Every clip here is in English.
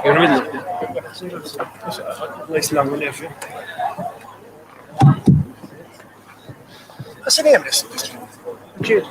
You're in the middle. Nice long one there for you. What's the name of this? Cheers.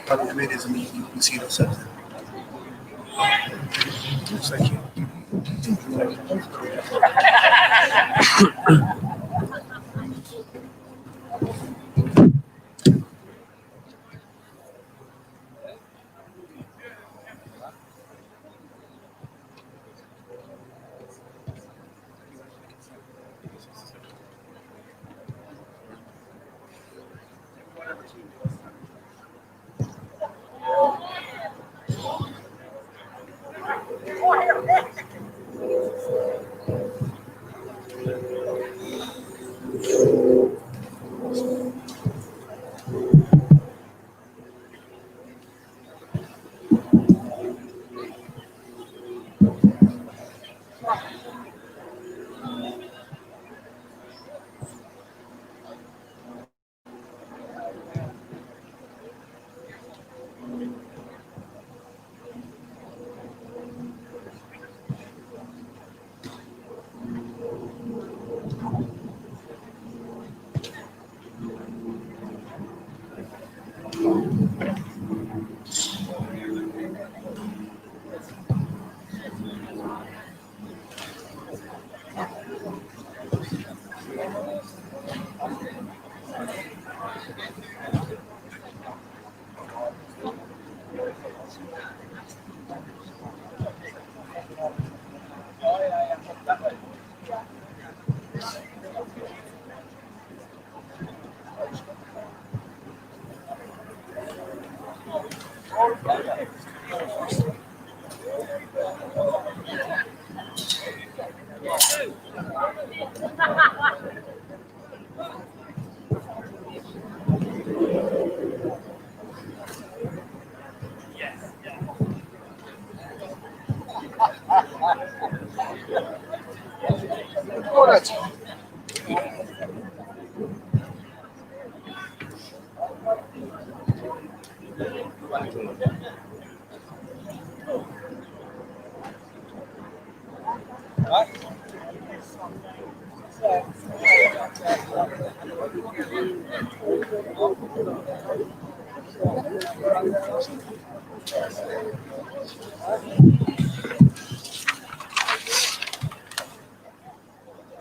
Probably the main is you can see it upset. Looks like you.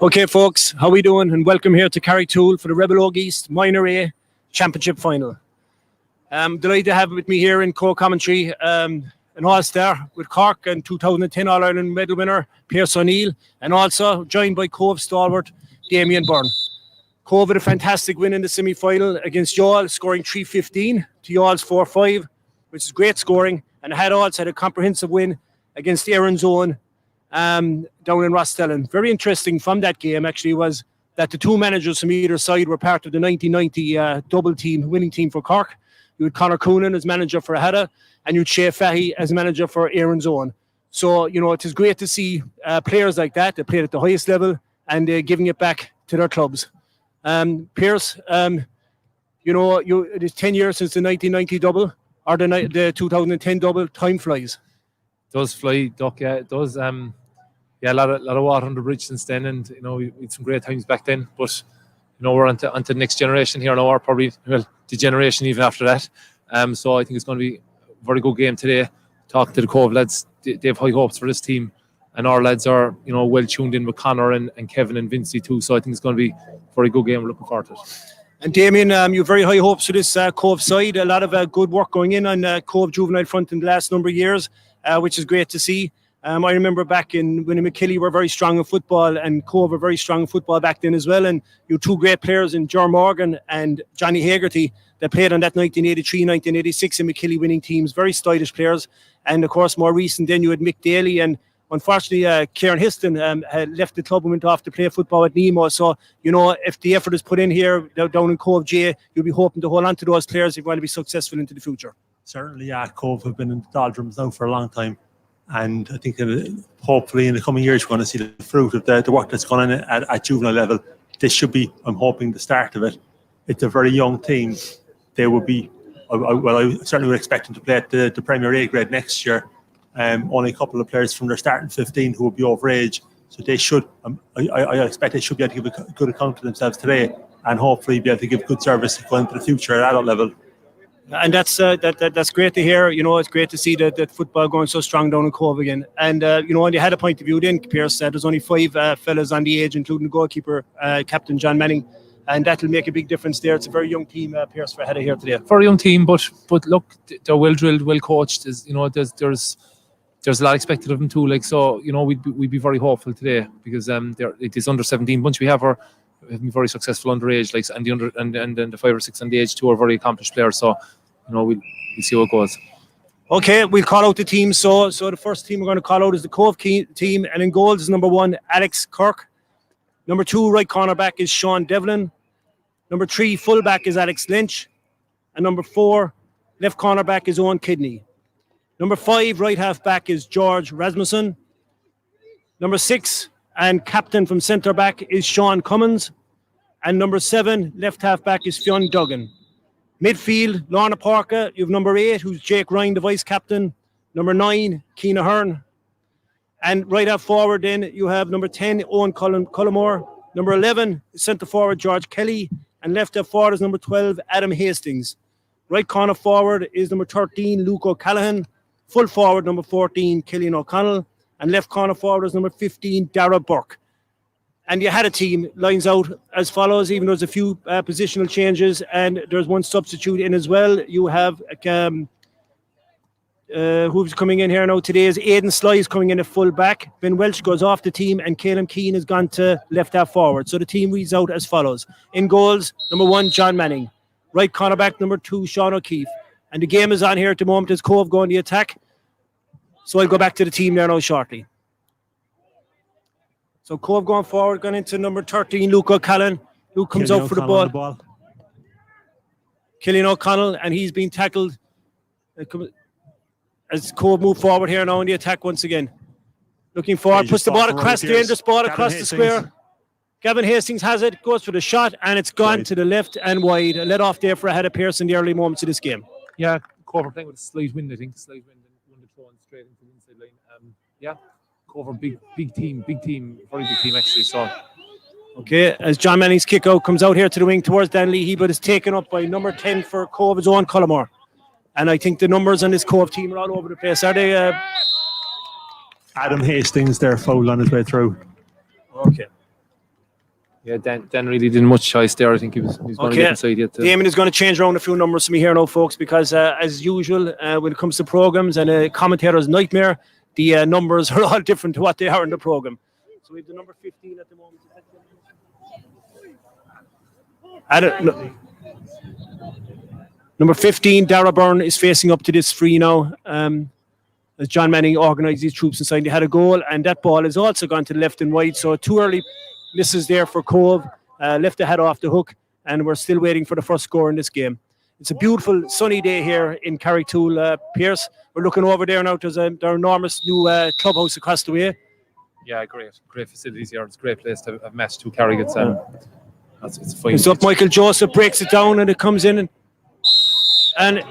Okay, folks, how we doing? And welcome here to Carricktool for the Rebel Oak East Minor A Championship Final. Delighted to have with me here in co-commentary an all-star with Cork and 2010 All-Ireland medal winner Pearse O'Neill, and also joined by Cobh stalwart Damien Byrne. Cobh had a fantastic win in the semi-final against Youghal, scoring 3-15 to Youghall's 4-5, which is great scoring, and had also had a comprehensive win against Erin's Own down in Rostellan. Very interesting from that game actually was that the two managers from either side were part of the 1990 double team, winning team for Cork. You had Conor Coonan as manager for Aghada, and you had Shea Fahy as manager for Erin's Own. So, it is great to see players like that played at the highest level and giving it back to their clubs. Pearse, it is 10 years since the 1990 double, or the 2010 double. Time flies. Does fly, Duck, yeah, it does. A lot of water under the bridge since then, and we had some great times back then. But we're on to the next generation here now, or probably the generation even after that. So I think it's going to be a very good game today. Talk to the Cobh lads; they have high hopes for this team, and our lads are well tuned in with Conor and Kevin and Vincey too. So I think it's going to be a very good game. We're looking forward to it. And Damien, you have very high hopes for this Cobh side. A lot of good work going in on Cobh juvenile front in the last number of years, which is great to see. I remember back when McKilly were very strong in football, and Cobh were very strong in football back then as well. And you two great players in Ger Morgan and Johnny Hagerty that played on that 1983, 1986 in McKilly winning teams, very stylish players. And of course, more recent then you had Mick Daly, and unfortunately Kieran Histon had left the club and went off to play football at Nemo. So, if the effort is put in here down in Cobh J, you'll be hoping to hold on to those players if you want to be successful into the future. Certainly, yeah, Cobh have been in the doldrums now for a long time. And I think hopefully in the coming years, we're going to see the fruit of the work that's gone on at juvenile level. This should be, I'm hoping, the start of it. It's a very young team. They will be, I certainly would expect them to play at the Premier A grade next year. Only a couple of players from their starting 15 who will be over age. So they should, I expect they should be able to give a good account of themselves today, and hopefully be able to give good service going into the future at adult level. And that's great to hear. It's great to see that football going so strong down in Cobh again. And when you had a point of view then, Pearse said there's only 5 fellas on the age, including the goalkeeper, Captain John Manning, and that'll make a big difference there. It's a very young team, Pearse, for Aghada here today. Very young team, but look, they're well drilled, well coached. There's a lot expected of them too. We'd be very hopeful today because it is under 17 bunch we have been very successful underage, and then the 5 or 6 on the age too are very accomplished players. So we'll see how it goes. Okay, we'll call out the team. So the first team we're going to call out is the Cobh team, and in goals is number 1 Alex Cork. Number 2 right cornerback is Sean Devlin. Number 3 fullback is Alex Lynch, and number 4 left cornerback is Owen Kidney. Number 5 right half back is George Rasmussen. Number 6 and captain from centre back is Sean Cummins, and number 7 left half back is Fionn Duggan. Midfield, Lorna Porca, you have number 8, who's Jake Ryan, the vice captain. Number 9, Keena Hearn. And right half forward then, you have number 10, Owen Cullimore. Number 11, centre forward, George Kelly. And left half forward is number 12, Adam Hastings. Right corner forward is number 13, Luke O'Callaghan. Full forward, number 14, Killian O'Connell. And left corner forward is number 15, Dara Burke. And you had a team lines out as follows, even though there's a few positional changes, and there's one substitute in as well. You have who's coming in here now today is Aidan Sly is coming in at full back. Ben Welch goes off the team, and Caleb Keane has gone to left half forward. So the team reads out as follows. In goals, number 1, John Manning. Right cornerback, number 2, Sean O'Keefe. And the game is on here at the moment as Cobh going the attack. So I'll go back to the team there now shortly. So Cobh going forward, going into number 13, Luke O'Callaghan, who comes out for the ball. Killian O'Connell, and he's been tackled as Cobh move forward here now in the attack once again. Looking forward, puts the ball across, dangerous ball across the square. Gavin Hastings has it, goes for the shot, and it's gone to the left and wide. A let off there for Aghada Pearse in the early moments of this game. Yeah, Cobh are playing with a slight wind, I think. Slight wind and won the throw straight into the inside line. Cobh are big team, very big team actually. So, okay, as John Manning's kick out comes out here to the wing towards Dan Leahy, but is taken up by number 10 for Cobh's Owen Cullimore. And I think the numbers on this Cobh team are all over the place. Are they? Adam Hastings there, foul on his way through. Okay. Yeah, Dan really didn't much choice there. I think he was going to get inside yet. Damien is going to change around a few numbers for me here now, folks, because as usual, when it comes to programs and a commentator's nightmare, the numbers are all different to what they are in the program. So we have the number 15 at the moment. Number 15, Dara Byrne, is facing up to this free now. As John Manning organised these troops inside, they had a goal, and that ball has also gone to the left and wide. So 2 early misses there for Cobh, left the head off the hook, and we're still waiting for the first score in this game. It's a beautiful sunny day here in Carricktool, Pierce. We're looking over there now. There's an enormous new clubhouse across the way. Yeah, great facilities here. It's a great place to have matched to Carrick. It's a fine. It's up. Michael Joseph breaks it down, and it comes in, and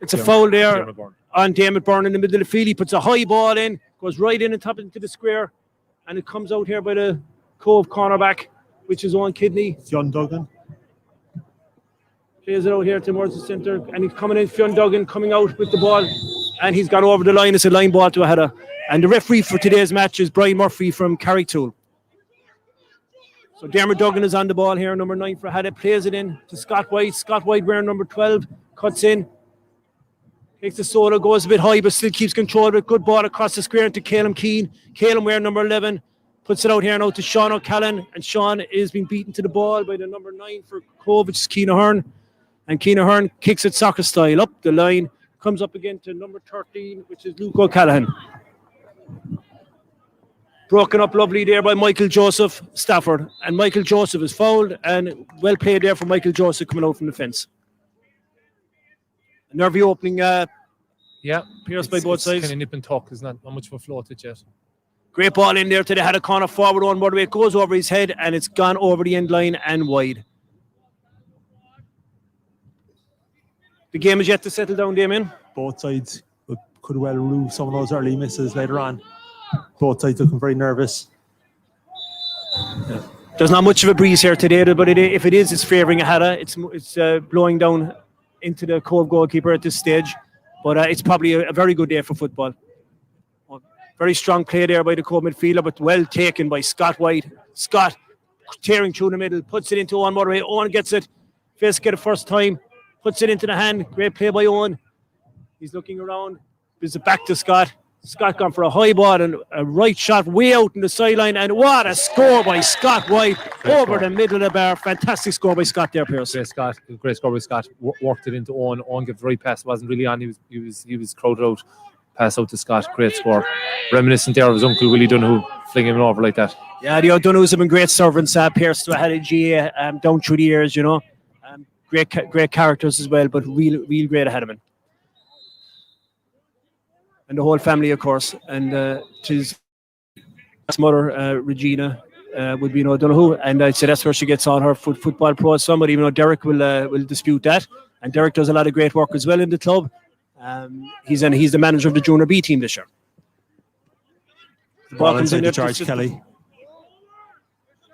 it's a foul there on Damien Byrne in the middle of the field. He puts a high ball in, goes right in and top into the square, and it comes out here by the Cobh cornerback, which is Owen Kidney. Fionn Duggan. Plays it out here towards the centre, and he's coming in. Fionn Duggan coming out with the ball, and he's gone over the line. It's a line ball to Aghada. And the referee for today's match is Brian Murphy from Carricktool. So Dermot Duggan is on the ball here, number 9 for Aghada. Plays it in to Scott White. Scott White wearing number 12, cuts in. Takes the solo, goes a bit high, but still keeps control of it. Good ball across the square into Calum Keane. Calum wearing number 11. Puts it out here now to Sean O'Callaghan. And Sean is being beaten to the ball by the number 9 for Cobh, which is Keane Ahern. And Keane Ahern kicks it soccer style up the line. Comes up again to number 13, which is Luke O'Callaghan. Broken up lovely there by Michael Joseph Stafford. And Michael Joseph is fouled. And well played there for Michael Joseph coming out from the fence. A nervy opening, Pierce by both sides. Kind of nip and tuck. There's not much of a flow to it yet. Great ball in there to the head of corner forward on Murray. It goes over his head and it's gone over the end line and wide. The game is yet to settle down, Damien. Both sides could well remove some of those early misses later on. Both sides looking very nervous. Yeah. There's not much of a breeze here today, but if it is, it's favouring Aghada. It's blowing down into the Cobh goalkeeper at this stage. But it's probably a very good day for football. Very strong play there by the Cobh midfielder, but well taken by Scott White. Scott tearing through the middle, puts it into Owen Murray. Owen gets it. Fails to get it first time. Puts it into the hand. Great play by Owen. He's looking around. Gives it back to Scott. Scott gone for a high ball and a right shot way out in the sideline. And what a score by Scott White over the middle of the bar. Fantastic score by Scott there, Pierce. Great score by Scott. Worked it into Owen. Owen gave the right pass. Wasn't really on. He was crowded out. Pass out to Scott. Great score. Reminiscent there of his uncle Willie Donoghue flinging him over like that. Yeah, the O'Donohues have been great servants. Pierce had a GA down through the years, you know. Great characters as well, but real great ahead of him. And the whole family, of course. And his mother, Regina, would be an O'Donoghue. And I'd say that's where she gets all her football pros from. But even though Derek will dispute that. And Derek does a lot of great work as well in the club. He's the manager of the Junior B team this year. The ball comes in to George Kelly.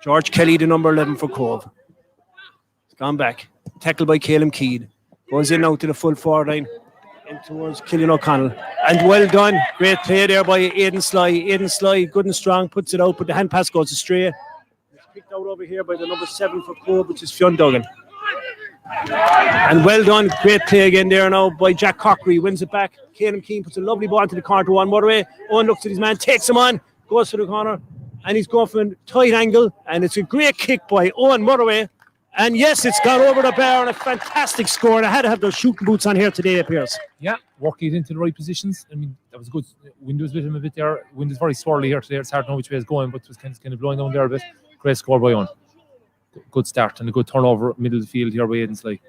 George Kelly, the number 11 for Cobh. It's gone back. Tackled by Calum Keane. Goes in now to the full forward line. In towards Killian O'Connell. And well done. Great play there by Aidan Sly. Aidan Sly, good and strong, puts it out, but the hand pass goes astray. It's picked out over here by the number 7 for Cobh, which is Fionn Duggan. And well done. Great play again there now by Jack Cockery. Wins it back. Calum Keane puts a lovely ball into the corner to Owen Murray. Owen looks at his man, takes him on, goes to the corner, and he's going from a tight angle. And it's a great kick by Owen Murray. And yes, it's gone over the bar and a fantastic score. And I had to have those shooting boots on here today, it appears. Yeah, working it into the right positions. I mean, that was good. Wind was with him a bit there. Wind is very swirly here today. It's hard to know which way it's going, but it was kind of blowing down there a bit. Great score by Owen. Good start and a good turnover middle of the field here by Aidan Sly.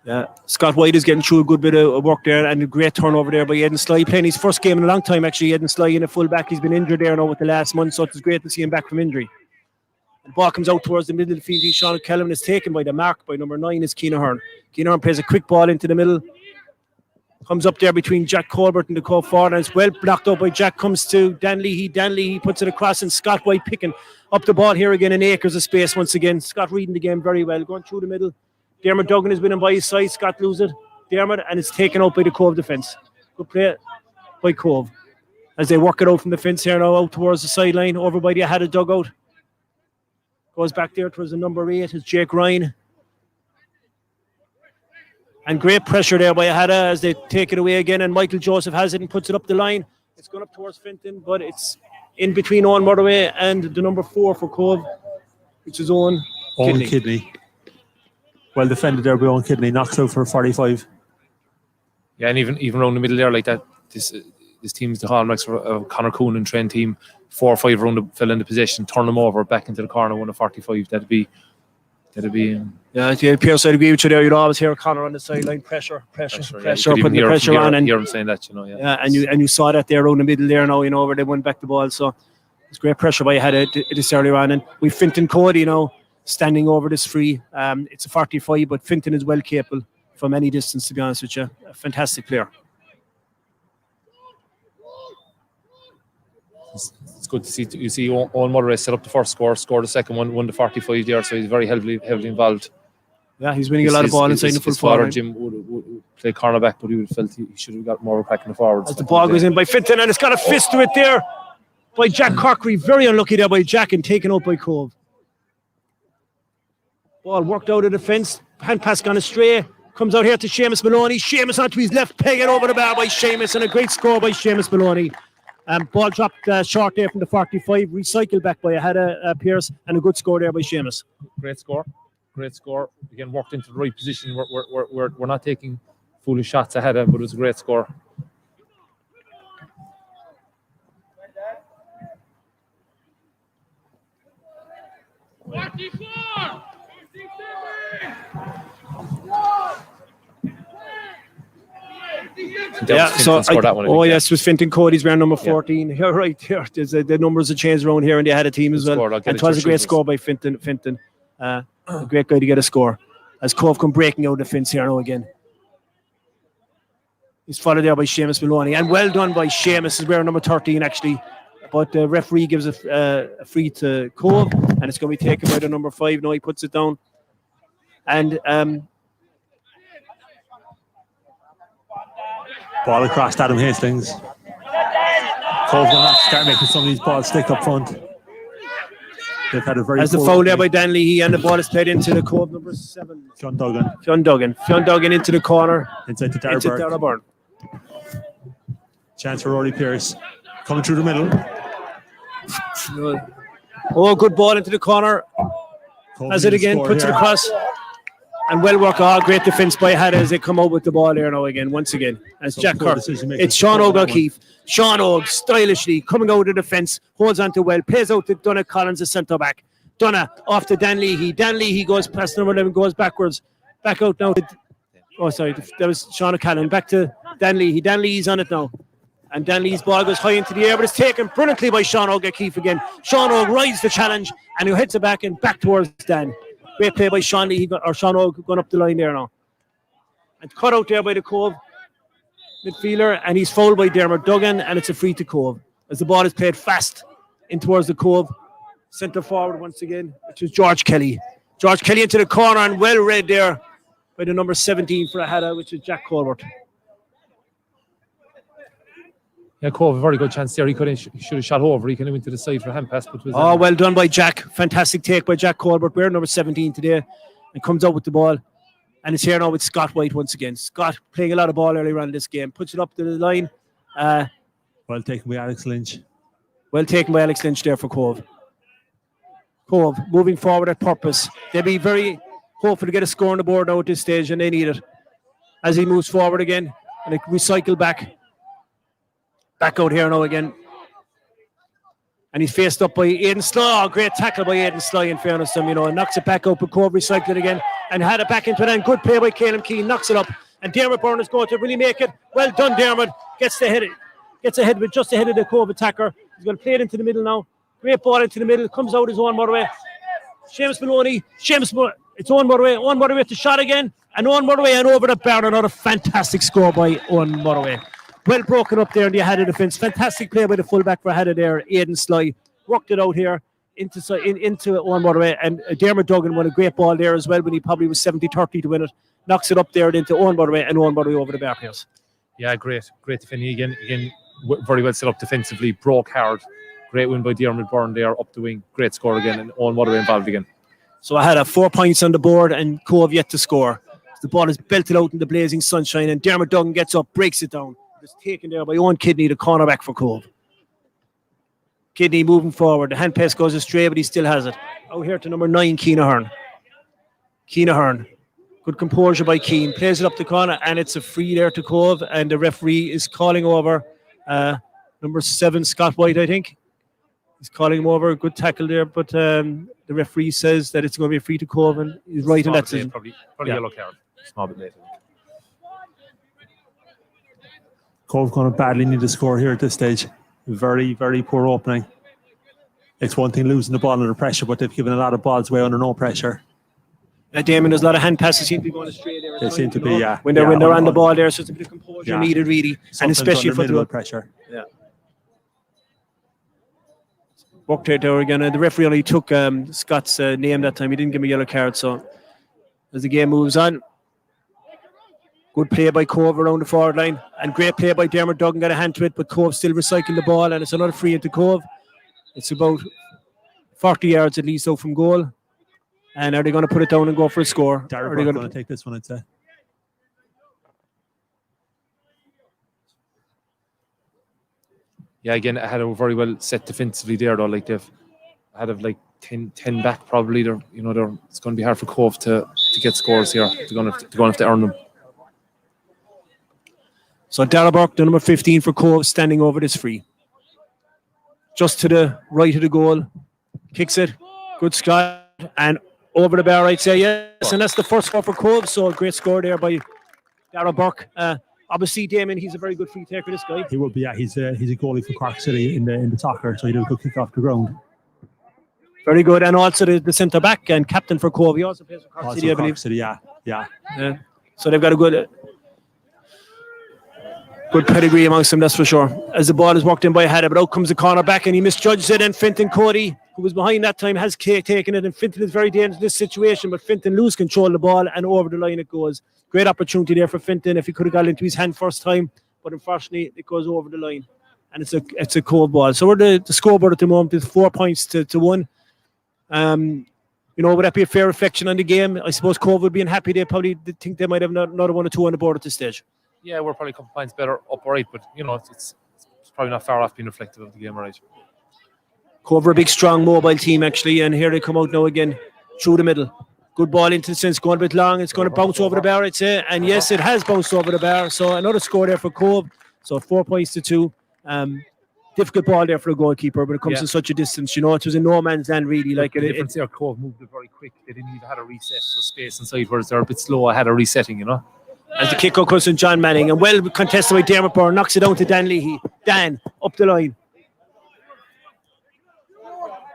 Yeah, Scott White is getting through a good bit of work there and a great turnover there by Aidan Sly. Playing his first game in a long time, actually. Aidan Sly in a full back. He's been injured there now with the last month, so it's great to see him back from injury. The ball comes out towards the middle of the field. Sean O'Callaghan is taken by the mark by number 9 is Keane Ahern. Keane Ahern plays a quick ball into the middle. Comes up there between Jack Colbert and the Cobh forward, and it's well blocked up by Jack. Comes to Danley. He puts it across, and Scott White picking up the ball here again in acres of space once again. Scott reading the game very well, going through the middle. Dermot Duggan has been in by his side. Scott loses it. Dermot, and it's taken out by the Cobh defence. Good play by Cobh. as they work it out from the fence here now, out towards the sideline, over by the Aghada dugout. Goes back there towards the number 8, is Jake Ryan. And great pressure there by Aghada as they take it away again, and Michael Joseph has it and puts it up the line. It's gone up towards Finton, but it's in between Owen Murray and the number 4 for Cobh, which is Owen Kidney. Well defended there by Owen Kidney, knocks out for 45. Yeah, and even around the middle there like that, this team's the hallmarks for a Conor Coonan trained team. 4 or 5 around the fill in the possession, turn them over back into the corner, 1 of 45. That'd be. Yeah, Pierce, I'd agree with you there. You'd always hear Conor on the sideline, pressure, Yeah. putting the pressure on, and hear him saying that, Yeah, and you saw that there around the middle there now, where they won back the ball. So it's great pressure by Aghada this earlier on, and we've Finton Cody standing over this free. It's a 45, but Finton is well capable from any distance, to be honest with you. A fantastic player. It's good to see. You see Owen Murray set up the first score, scored the second one, won the 45 there, so he's very heavily involved. Yeah, he's winning a lot of ball inside the full forward. Jim would play cornerback, but he would have felt he should have got more of a crack in the forwards. As the ball goes in by Finton, and it's got a fist to it there by Jack Corkery. Very unlucky there by Jack and taken out by Cobh. Ball worked out of the fence. Hand pass gone astray. Comes out here to Seamus Maloney. Seamus onto his left, pegging over the bar by Seamus, and a great score by Seamus Maloney. Ball dropped short there from the 45, recycled back by Aghada Pierce, and a good score there by Seamus. Great score. Again, worked into the right position. We're not taking foolish shots ahead of him, but it was a great score. Yes, it was Finton Cody's wearing number 14. Yeah. You're right here. The numbers have changed around here, and they had a team as well. And it was a great score by Finton. A great guy to get a score. As Cobh come breaking out the fence here now again. He's followed there by Seamus Maloney. And well done by Seamus. He's wearing number 13 actually. But the referee gives a free to Cobh, and it's going to be taken by the number 5. Now he puts it down. And ball across Adam Hastings. Cobh will not start making some of these balls stick up front. They've had a very. As the foul there by Dan Leahy, and the ball is played into the Cobh number 7. Fionn Duggan. Fionn Duggan into the corner. Inside to Darragh Byrne. Chance for Rory Pierce. Coming through the middle. Oh, good ball into the corner. Has it again, puts it across. And well worked. Great defence by Aghada as they come out with the ball there now again, once again. As Jack Kirk. It's Sean O'Keefe. Sean Og stylishly coming out of the defence, holds on to well, plays out to Donagh Collins, the centre back. Donagh off to Dan Leahy. Dan Leahy goes past number 11, goes backwards. Back out now. That was Sean O'Callaghan. Back to Dan Leahy. Dan Leahy's on it now. And Dan Lee's ball goes high into the air, but it's taken brilliantly by Sean O'Keefe again. Sean Og rides the challenge and he hits it back and back towards Dan. Great play by Sean Lee, Sean Og going up the line there now. And cut out there by the Cobh midfielder, and he's fouled by Dermot Duggan, and it's a free to Cobh. As the ball is played fast in towards the Cobh. Centre forward once again, which is George Kelly. George Kelly into the corner, and well read there by the number 17 for Aghada, which is Jack Colbert. Yeah, Cobh, a very good chance there. He should have shot over. He could have went to the side for a hand pass. But was, well done by Jack. Fantastic take by Jack Colbert. We're number 17 today, and comes out with the ball. And it's here now with Scott White once again. Scott playing a lot of ball earlier on in this game. Puts it up to the line. Well taken by Alex Lynch. Well taken by Alex Lynch there for Cobh. Cobh moving forward at purpose. They'll be very hopeful to get a score on the board now at this stage, and they need it. As he moves forward again, and we cycle back. Back out here now again. And he's faced up by Aidan Sly. Great tackle by Aidan Sly, in fairness to him, and knocks it back up. But Cobh recycled it again and had it back into it. And good play by Caleb Keane, knocks it up. And Dermot Byrne is going to really make it. Well done, Dermot. Gets ahead with just ahead of the Cobh attacker. He's going to play it into the middle now. Great ball into the middle. Comes out his own Murray. Seamus Maloney. It's Owen Murray. Owen Murray with the shot again. And Owen Murray and over the bar. Another fantastic score by Owen Murray. Well broken up there in the Aghada defence. Fantastic play by the fullback for Aghada there, Aidan Sly. Worked it out here into Owen Murray. And Dermot Duggan won a great ball there as well when he probably was 70-30 to win it. Knocks it up there into Owen Murray, and Owen Murray over the bar players. Yeah, great defending again. very well set up defensively, broke hard. Great win by Diarmuid Byrne there, up the wing. Great score again, and Owen Motherway involved again. So I had 4 points on the board, and Cobh yet to score. The ball is belted out in the blazing sunshine, and Dermot Duggan gets up, breaks it down. It's taken there by Owen Kidney, the cornerback for Cobh. Kidney moving forward. The hand pass goes astray, but he still has it. Out here to number 9, Keane Ahern. Keane Ahern. Good composure by Keane. Plays it up the corner, and it's a free there to Cobh, and the referee is calling over number 7, Scott White, I think. He's calling him over. Good tackle there, but the referee says that it's going to be a free to Cobh, and he's right in that decision. Probably yellow card. Small bit later. Cobh going to badly need a score here at this stage. Very, very poor opening. It's one thing losing the ball under pressure, but they've given a lot of balls away under no pressure. Damon, there's a lot of hand passes seem to be going astray there. They seem to be, yeah. When they're on the ball there, so it's a bit of composure needed, really, and especially for the pressure. Yeah. Worked out there again. The referee only took Scott's name that time. He didn't give him a yellow card. So as the game moves on, good play by Cobh around the forward line, and great play by Dermot Duggan. Got a hand to it, but Cobh still recycling the ball, and it's another free into Cobh. It's about 40 yards at least out from goal. And are they going to put it down and go for a score? Are they going to take this one, I'd say. Yeah, again, I had a very well set defensively there, though. Like they've had of like 10 back probably. It's going to be hard for Cobh to get scores here. They're going to have to earn them. So Darragh Burke, the number 15 for Cobh, standing over this free. Just to the right of the goal. Kicks it. Good shot. And over the bar, I'd say, yes. And that's the first score for Cobh. So a great score there by Darragh Burke. Obviously, Damien, he's a very good free taker, this guy. He will be, yeah. He's a goalie for Cork City in the soccer, so he does a good kick off the ground. Very good. And also the centre back and captain for Cobh. He also plays for Cork City, I believe. Cork City, yeah. So they've got a good pedigree amongst them, that's for sure. As the ball is walked in by Aghada, but out comes the corner back, and he misjudges it, and Fintan Cody, who was behind that time, has taken it, and Fintan is very dangerous in this situation, but Fintan loses control of the ball, and over the line it goes. Great opportunity there for Fintan if he could have got it into his hand first time, but unfortunately it goes over the line, and it's a Cobh ball. So we're the scoreboard at the moment is 4 points to 1. Would that be a fair reflection on the game? I suppose Cobh would be unhappy. They probably think they might have another 1 or 2 on the board at this stage. Yeah, we're probably a couple points better up right, but it's probably not far off being reflective of the game, right? Cobh are a big, strong, mobile team actually, and here they come out now again through the middle. Good ball into the sense, going a bit long. It's going to bounce over the bar, I'd say, and yes, it has bounced over the bar. So another score there for Cobh. So 4 points to 2. Difficult ball there for a goalkeeper, but it comes in such a distance. It was in no man's land really. Like the difference there, Cobh moved it very quick. They didn't even have a reset, so space inside, whereas they're a bit slow. I had a resetting, As the kick out comes from John Manning, and well contested by Dermot Byrne, knocks it down to Dan Leahy. Dan, up the line.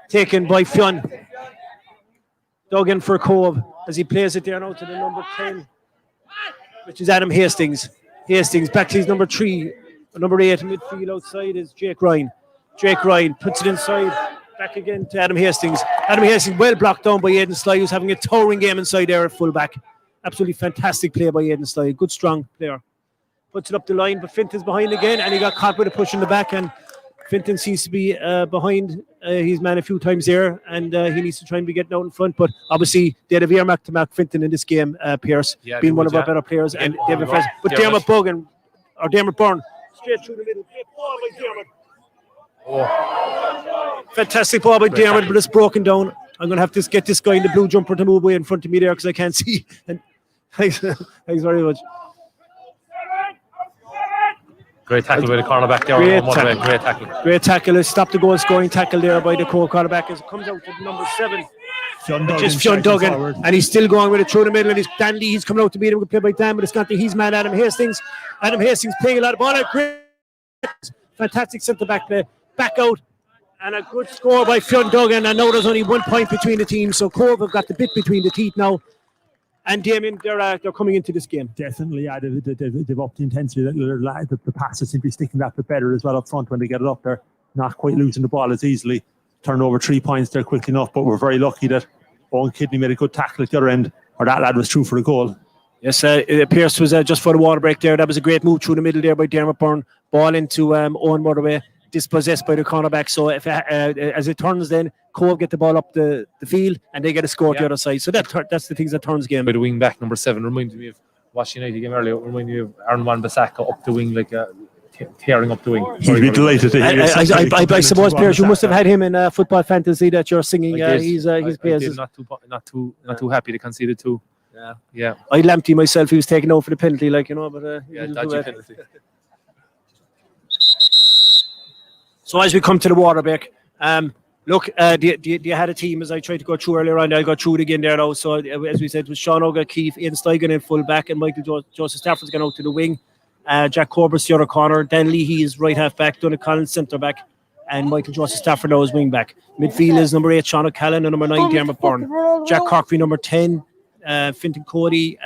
Taken by Fionn. Duggan for Cobh as he plays it there now to the number 10, which is Adam Hastings. Hastings back to his number 3. Number 8 midfield outside is Jake Ryan. Jake Ryan puts it inside. Back again to Adam Hastings. Adam Hastings well blocked down by Aidan Sly, who's having a towering game inside there at fullback. Absolutely fantastic play by Aidan Sly. Good, strong player. Puts it up the line, but Fintan's behind again, and he got caught with a push in the back, and Fintan seems to be behind his man a few times there, and he needs to try and be getting out in front. But obviously, they had a earmark to mark Fintan in this game, Pierce, being one of our better players. And David Fres. But Dermot Byrne, straight through the middle. Great ball by Dermot. Fantastic ball by Dermot, but it's broken down. I'm going to have to get this guy in the blue jumper to move away in front of me there because I can't see. And thanks very much. Great tackle by the cornerback there. Great tackle. Stop the goal scoring tackle there by the Cork cornerback as it comes out to number 7. Which is Fionn Duggan. And he's still going with it through the middle. And Dan Lee, he's coming out to beat him. Good play by Dan, but it's gone to his man, Adam Hastings. Adam Hastings playing a lot of ball. Great. Fantastic centre back play. Back out. And a good score by Fionn Duggan. I know there's only 1 point between the teams. So Cobh have got the bit between the teeth now. And Damien, they're coming into this game. Definitely, yeah. They've upped the intensity. The passes seem to be sticking that bit better as well up front when they get it up there. Not quite losing the ball as easily. Turned over 3 points there quickly enough, but we're very lucky that Owen Kidney made a good tackle at the other end, or that lad was through for a goal. Yes, Pierce was just for the water break there. That was a great move through the middle there by Dermot Byrne. Ball into Owen Motherway, dispossessed by the cornerback. So if as it turns, then Cobh get the ball up the field and they get a score at the other side. So that's the things that turns game. By the wing back, number 7, reminded me of Washington United game earlier. Reminded me of Aaron Wan-Bissaka up the wing, like tearing up the wing. He'd be delighted to hear I suppose, Pierce, you must have had him in football fantasy that you're singing. His praises. Not too happy to concede it too. Yeah. I lamped him myself. He was taken out for the penalty, but dodgy penalty. So as we come to the water break, look, you had a team as I tried to go through earlier on. I'll go through it again there now. So as we said, it was Sean O'Keefe, Ian Steigen in full back, and Michael Joseph Stafford's gone out to the wing. Jack Corbus the other corner. Dan Leahy is right half back. Donald Collins centre back, and Michael Joseph Stafford now is wing back. Midfield is number 8 Sean O'Callaghan and number 9 Dermot Byrne. Jack Corky number 10. Fintan Cody,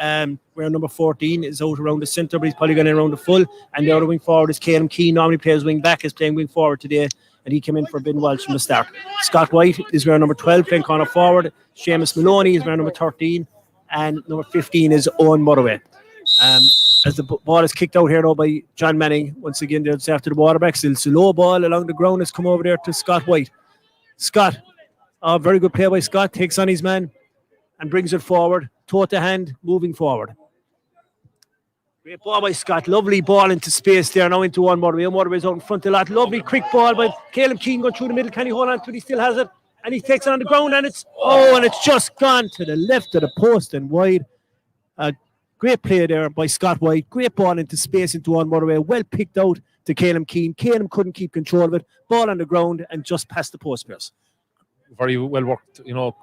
where number 14 is out around the centre, but he's probably going around the full. And the other wing forward is Caelan Keane. Normally plays wing back, is playing wing forward today, and he came in for Ben Walsh from the start. Scott White is wearing number 12, playing corner forward. Seamus Maloney is wearing number 13, and number 15 is Owen Motherway. As the ball is kicked out here now by John Manning, once again, there's after the water back. Still slow ball along the ground has come over there to Scott White. Scott, very good play by Scott, takes on his man and brings it forward, toe to hand, moving forward. Great ball by Scott, lovely ball into space there, now into Owen Motherway. Owen Motherway's out in front a lot, lovely quick ball by Caelan Keane going through the middle. Can he hold on to it? He still has it, and he takes it on the ground, and it's just gone to the left of the post and wide. Great play there by Scott White. Great ball into space into Owen Motherway. Well picked out to Caelan Keane. Caelan couldn't keep control of it. Ball on the ground and just past the post, Pierce. Very well worked,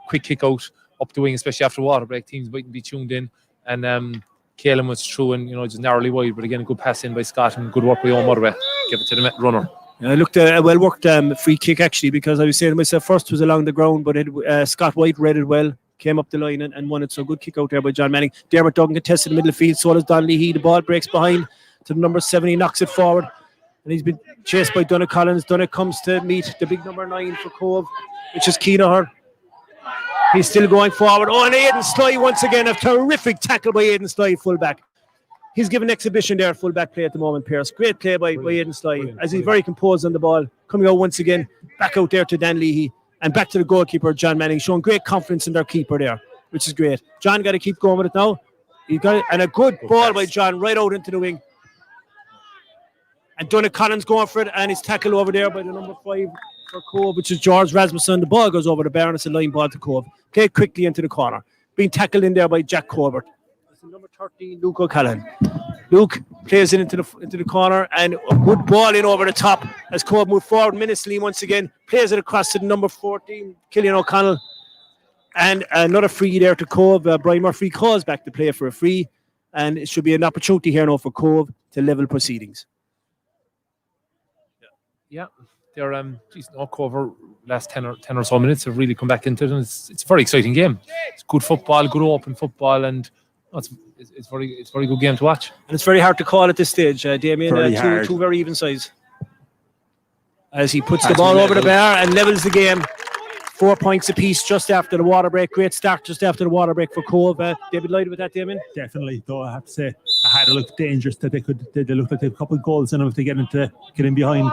quick kick out up the wing, especially after water break. Teams might be tuned in. And Caelan was through and, just narrowly wide. But again, a good pass in by Scott and good work by Owen Motherway. Give it to the runner. I looked a well worked free kick, actually, because I was saying to myself, first was along the ground, but Scott White read it well. Came up the line and won it. So good kick out there by John Manning. Dermot Duggan contested in the middle of the field. So does Don Leahy. The ball breaks behind to the number 7. He knocks it forward. And he's been chased by Donald Collins. Donald comes to meet the big number 9 for Cobh, which is Keenaher. He's still going forward. And Aidan Sly once again. A terrific tackle by Aidan Sly, fullback. He's given exhibition there, fullback play at the moment, Pierce. Great play by Aidan Sly, as he's very composed on the ball. Coming out once again. Back out there to Dan Leahy. And back to the goalkeeper, John Manning, showing great confidence in their keeper there, which is great. John got to keep going with it now. He got it, and a good ball by John right out into the wing. And Donald Collins going for it, and he's tackled over there by the number 5 for Cobh, which is George Rasmussen. The ball goes over the bar, and it's a line ball to Cobh. Played quickly into the corner. Being tackled in there by Jack Colbert. That's the number 13, Luke O'Callaghan. Luke plays it into the corner, and a good ball in over the top as Cobh moved forward menacingly once again. Plays it across to the number 14, Killian O'Connell. And another free there to Cobh. Brian Murphy calls back to play for a free, and it should be an opportunity here now for Cobh to level proceedings. Yeah, they're Cobh last 10 or so minutes have really come back into it, and it's a very exciting game. It's good football, good open football, and it's very good game to watch. And it's very hard to call at this stage, Damien. Two very even sides. As he puts the ball over the bar and levels the game. 4 points apiece just after the water break. Great start just after the water break for Cobh. David delighted with that, Damien? Definitely, though I have to say, Aghada looked dangerous. That they looked like they have a couple of goals in them if they get in behind.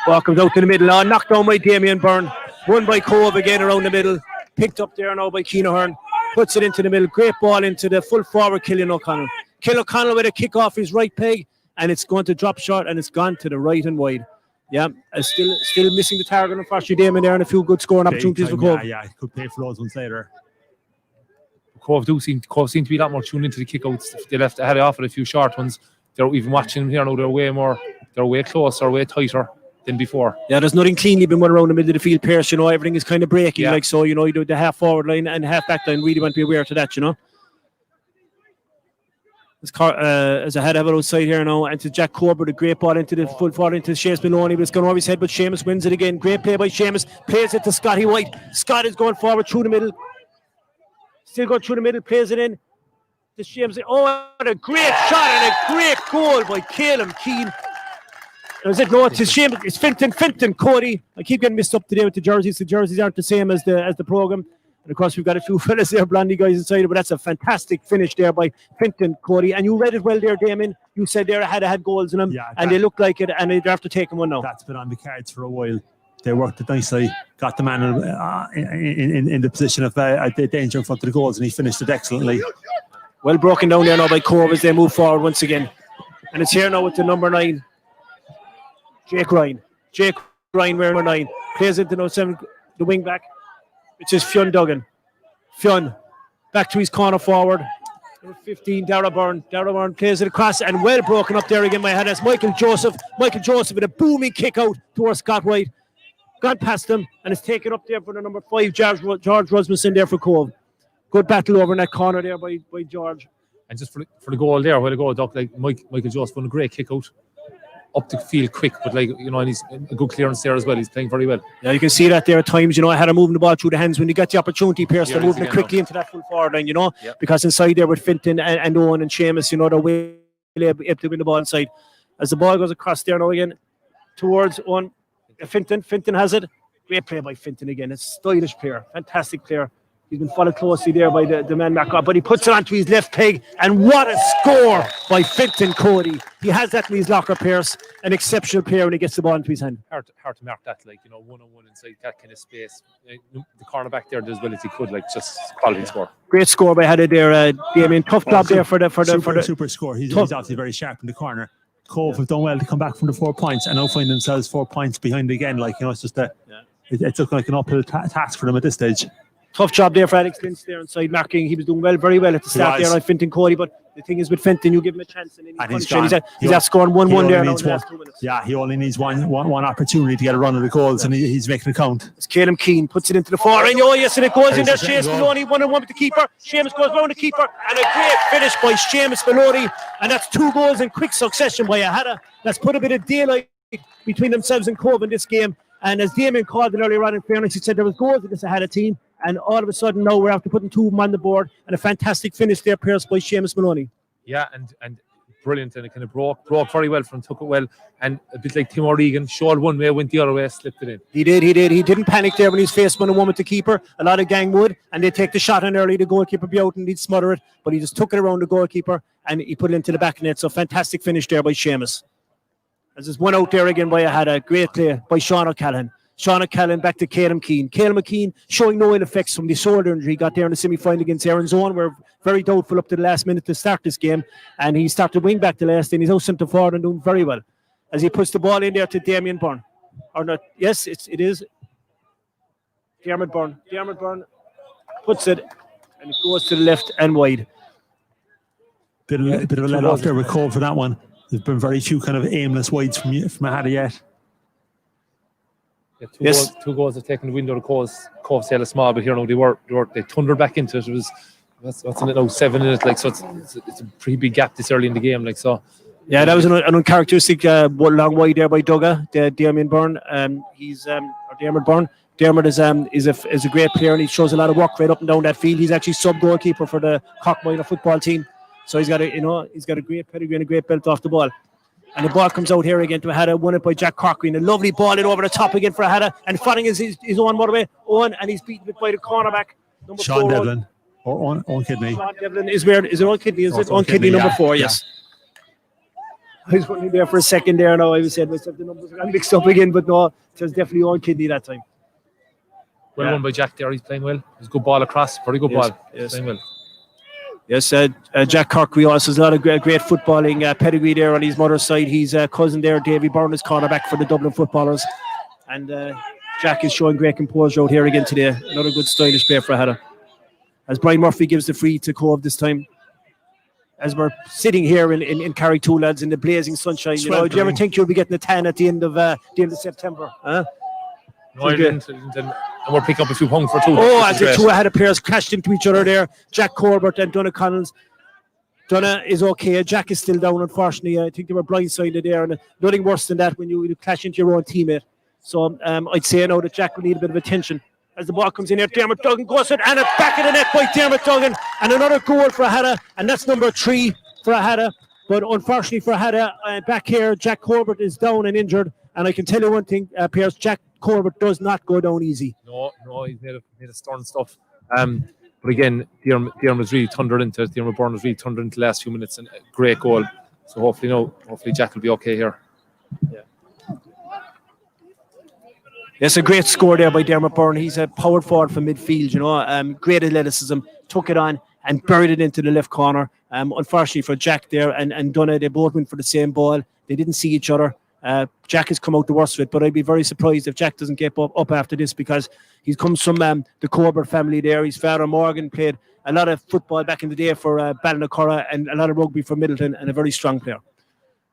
Ball comes out to the middle. Knocked down by Damien Byrne. Won by Cobh again around the middle. Picked up there now by Keenaher. Puts it into the middle. Great ball into the full forward, Killian O'Connell. Killian O'Connell with a kick off his right peg, and it's going to drop short, and it's gone to the right and wide. Yeah, still missing the target, unfortunately, Damon there, and a few good scoring opportunities for Cobh. Yeah, could pay for those ones later. Cobh seem to be a lot more tuned into the kickouts. They had off with a few short ones. They're even watching them here now. They're way closer, way tighter than before. Yeah, there's nothing cleanly been run around the middle of the field, Pierce. Everything is kind of breaking, so. You do the half forward line and half back line. Really want to be aware to that, As I had it outside here now, and to Jack Corbett, a great ball into the full forward into Seamus Maloney, but it's gone over his head, but Seamus wins it again. Great play by Seamus, plays it to Scotty White. Scott is going forward through the middle. Still going through the middle, plays it in to Seamus. What a great shot and a great goal by Caelan Keane. Is it? No, it's Seamus. It's Fintan, Cody. I keep getting mixed up today with the jerseys. The jerseys aren't the same as the program. And of course, we've got a few fellas there, Blondie guys inside, but that's a fantastic finish there by Finton, Cody. And you read it well there, Damien. You said there had goals in them, Yeah, and they look like it, and they're after taking one now. That's been on the cards for a while. They worked it nicely, got the man in the position of danger in front of the goals, and he finished it excellently. Well broken down there now by Cobh as they move forward once again. And it's here now with the number 9, Jake Ryan. Jake Ryan wearing number 9. Plays into number 7, the wing back, which is Fionn Duggan. Fionn back to his corner forward. Number 15, Dara Byrne. Dara Byrne plays it across and well broken up there again by head. That's Michael Joseph. Michael Joseph with a booming kick out towards Scott White. Gone past him and it's taken up there for the number 5, George Rusmussen there for Cobh. Good battle over in that corner there by George. And just for the goal there, where the goal, Doc, like Michael Joseph won a great kick out. Up the field quick, but and he's a good clearance there as well. He's playing very well. Yeah, you can see that there at times. I had him moving the ball through the hands when you got the opportunity. Pierce, they're moving it quickly into that full forward line. Because inside there with Finton and Owen and Seamus, they're way able to win the ball inside. As the ball goes across there now again towards Owen, Finton has it. Great play by Finton again. It's a stylish player, fantastic player. He's been followed closely there by the man back up, but he puts it onto his left peg, and what a score by Finton Cody. He has that in his locker, Pierce. An exceptional player when he gets the ball into his hand. Hard to mark that, one-on-one inside that kind of space. The cornerback there does well as he could, just quality score. Great score by Aghada there, Damien. Tough job there for the super score. He's obviously very sharp in the corner. Cobh have done well to come back from the 4 points and now find themselves 4 points behind again. It's just it took like an uphill task for them at this stage. Tough job there for Alex Lynch there inside marking. He was doing very well at the start there on Finton Cody, but the thing is with Finton, you give him a chance and he's at scoring 1-1 there now in the last 2 minutes. Yeah, he only needs one opportunity to get a run of the goals, and he's making it count. It's Caleb Keane puts it into the far end. Yes, and it goes in there. Seamus Maloney 1-on-1 with the keeper. Seamus goes round the keeper, and a great finish by Seamus Maloney, and that's 2 goals in quick succession by Aghada. That's put a bit of daylight between themselves and Cobh in this game. And as Damien called it earlier on, in fairness, he said there was goals in this Aghada team. And all of a sudden now we're after putting 2 of them on the board, and a fantastic finish there, Pierce, by Seamus Maloney. Yeah, and brilliant, and it kind of broke very well from took it well, and a bit like Tim O'Regan, showed one way, went the other way, slipped it in. He did. He didn't panic there when he's faced 1-on-1 with the keeper. A lot of gang would, and they take the shot on early, the goalkeeper be out and he'd smother it, but he just took it around the goalkeeper and he put it into the back net. So fantastic finish there by Seamus. As there's one out there again by Aghada, great play by Sean O'Callaghan. Sean O'Callaghan back to Caleb Keane. Caleb McKean showing no ill effects from the shoulder injury he got there in the semi-final against Aaron's Own. We're very doubtful up to the last minute to start this game, and he started wing back the last, and he's out centre forward and doing very well as he puts the ball in there to Damien Byrne. Or not? Yes, it is. Dermot Byrne. Dermot Byrne puts it, and it goes to the left and wide. Bit of a let off there with Cobh for that one. There's been very few kind of aimless wides from Aghada yet. Yeah, two goals have taken the window. Cobh sail a small, but here now they thundered back into it. It was what's in it now, 7 minutes, so it's a pretty big gap this early in the game, so. Yeah, that was an uncharacteristic long wide there by Dugga, Damien Byrne. Dermot Byrne. Dermot is a great player, and he shows a lot of work right up and down that field. He's actually sub goalkeeper for the Cork minor football team, so he's got a great pedigree and a great belt off the ball. And the ball comes out here again to Aghada, won it by Jack Corcoran. A lovely ball in over the top again for Aghada, and finding his own motorway. Owen, and he's beaten by the cornerback. Number Sean 4, Devlin. Or Owen Kidney. Sean Devlin is where is it Owen Kidney? Is it Owen Kidney number 4? Yes. I was running there for a second there now. I was saying myself the numbers got mixed up again, but no, it was definitely Owen Kidney that time. Well won by Jack there. He's playing well. It's a good ball across. Very good ball. Yes. Playing well. Yes, Jack Corcoran also has a lot of great footballing pedigree there on his mother's side. He's cousin there, Davy Byrne, is cornerback for the Dublin footballers. And Jack is showing great composure out here again today. Another good stylish play for Aghada. As Brian Murphy gives the free to Cobh this time. As we're sitting here in Carrick 2 lads in the blazing sunshine, do you ever think you'll be getting a tan at the end of September? Huh? No, I didn't. And we're picking up a few pounds for 2. Oh, as the 2 Aghada players crashed into each other there. Jack Corbett and Donna Connells. Donna is okay. Jack is still down, unfortunately. I think they were blindsided there. And nothing worse than that when you clash into your own teammate. So I'd say now that Jack will need a bit of attention. As the ball comes in here, Dermot Duggan goes it, and a back of the net by Dermot Duggan. And another goal for Aghada. And that's number 3 for Aghada. But unfortunately for Aghada, back here, Jack Corbett is down and injured. And I can tell you one thing, Pierce, Jack Corbett does not go down easy. No, he's made of stern stuff. But again, Diarmaid's really thundered into it. Diarmaid Byrne was really thundered into the last few minutes, and a great goal. So hopefully Jack will be okay here. It's a great score there by Diarmaid Byrne. He's a power forward from midfield, great athleticism, took it on and buried it into the left corner. Unfortunately for Jack there and Donna, they both went for the same ball. They didn't see each other. Jack has come out the worst of it, but I'd be very surprised if Jack doesn't get up after this, because he comes from the Cobh family there. His father Morgan played a lot of football back in the day for Ballinacurra and a lot of rugby for Middleton, and a very strong player.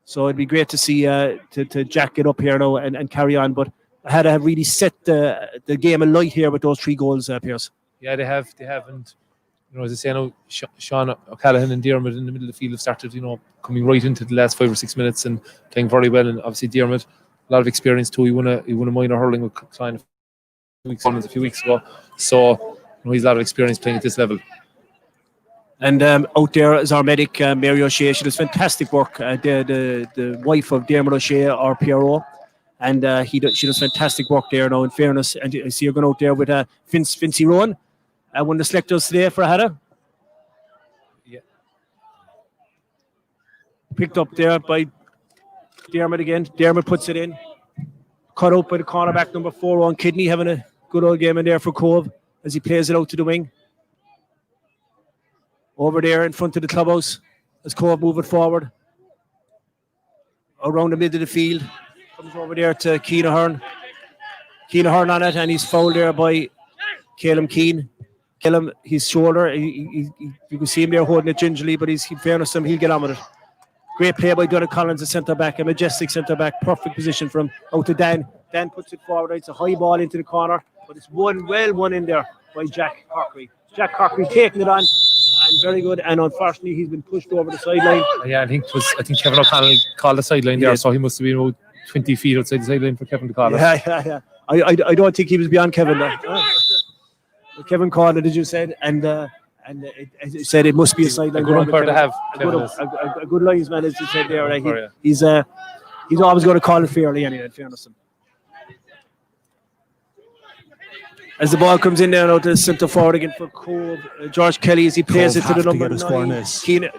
So it'd be great to see to Jack get up here now and carry on. But I had to have really set the game alight here with those 3 goals, Pierce. Yeah, they have, and as I say now, Sean O'Callaghan and Diarmaid in the middle of the field have started, coming right into the last 5 or 6 minutes and playing very well. And obviously Diarmaid, a lot of experience too. He won a minor hurling with Klein a few weeks ago. So he's a lot of experience playing at this level. And out there is our medic, Mary O'Shea. She does fantastic work. The wife of Diarmaid O'Shea, our PRO. And she does fantastic work there now, in fairness. And I see her going out there with Vincey Rowan, one of the selectors today for Aghada. Yeah. Picked up there by Diarmaid again. Diarmaid puts it in. Cut out by the cornerback, number 4 on Kidney, having a good old game in there for Cobh as he plays it out to the wing. Over there in front of the clubhouse as Cobh move it forward. Around the middle of the field. Comes over there to Keane Ahern. Keane Ahern on it, and he's fouled there by Caleb Keane. Caleb, his shoulder, you can see him there holding it gingerly, but in fairness to him, he'll get on with it. Great play by Donald Collins, the centre-back, a majestic centre-back, perfect position for him. Out to Dan. Dan puts it forward. It's a high ball into the corner, but it's well won in there by Jack Corkery. Jack Corkery taking it on, and very good. And unfortunately, he's been pushed over the sideline. Yeah, I think Kevin O'Connell called the sideline there, so he must have been about 20 feet outside the sideline for Kevin to call it. Yeah. I don't think he was beyond Kevin there. Kevin called it, as you said, and it said it must be a sideline. A good umpire to have. A good linesman, as you said there. He's always going to call it fairly anyway, in fairness to him. As the ball comes in there now to the centre forward again for Cobh, George Kelly, as he plays it to the number 9.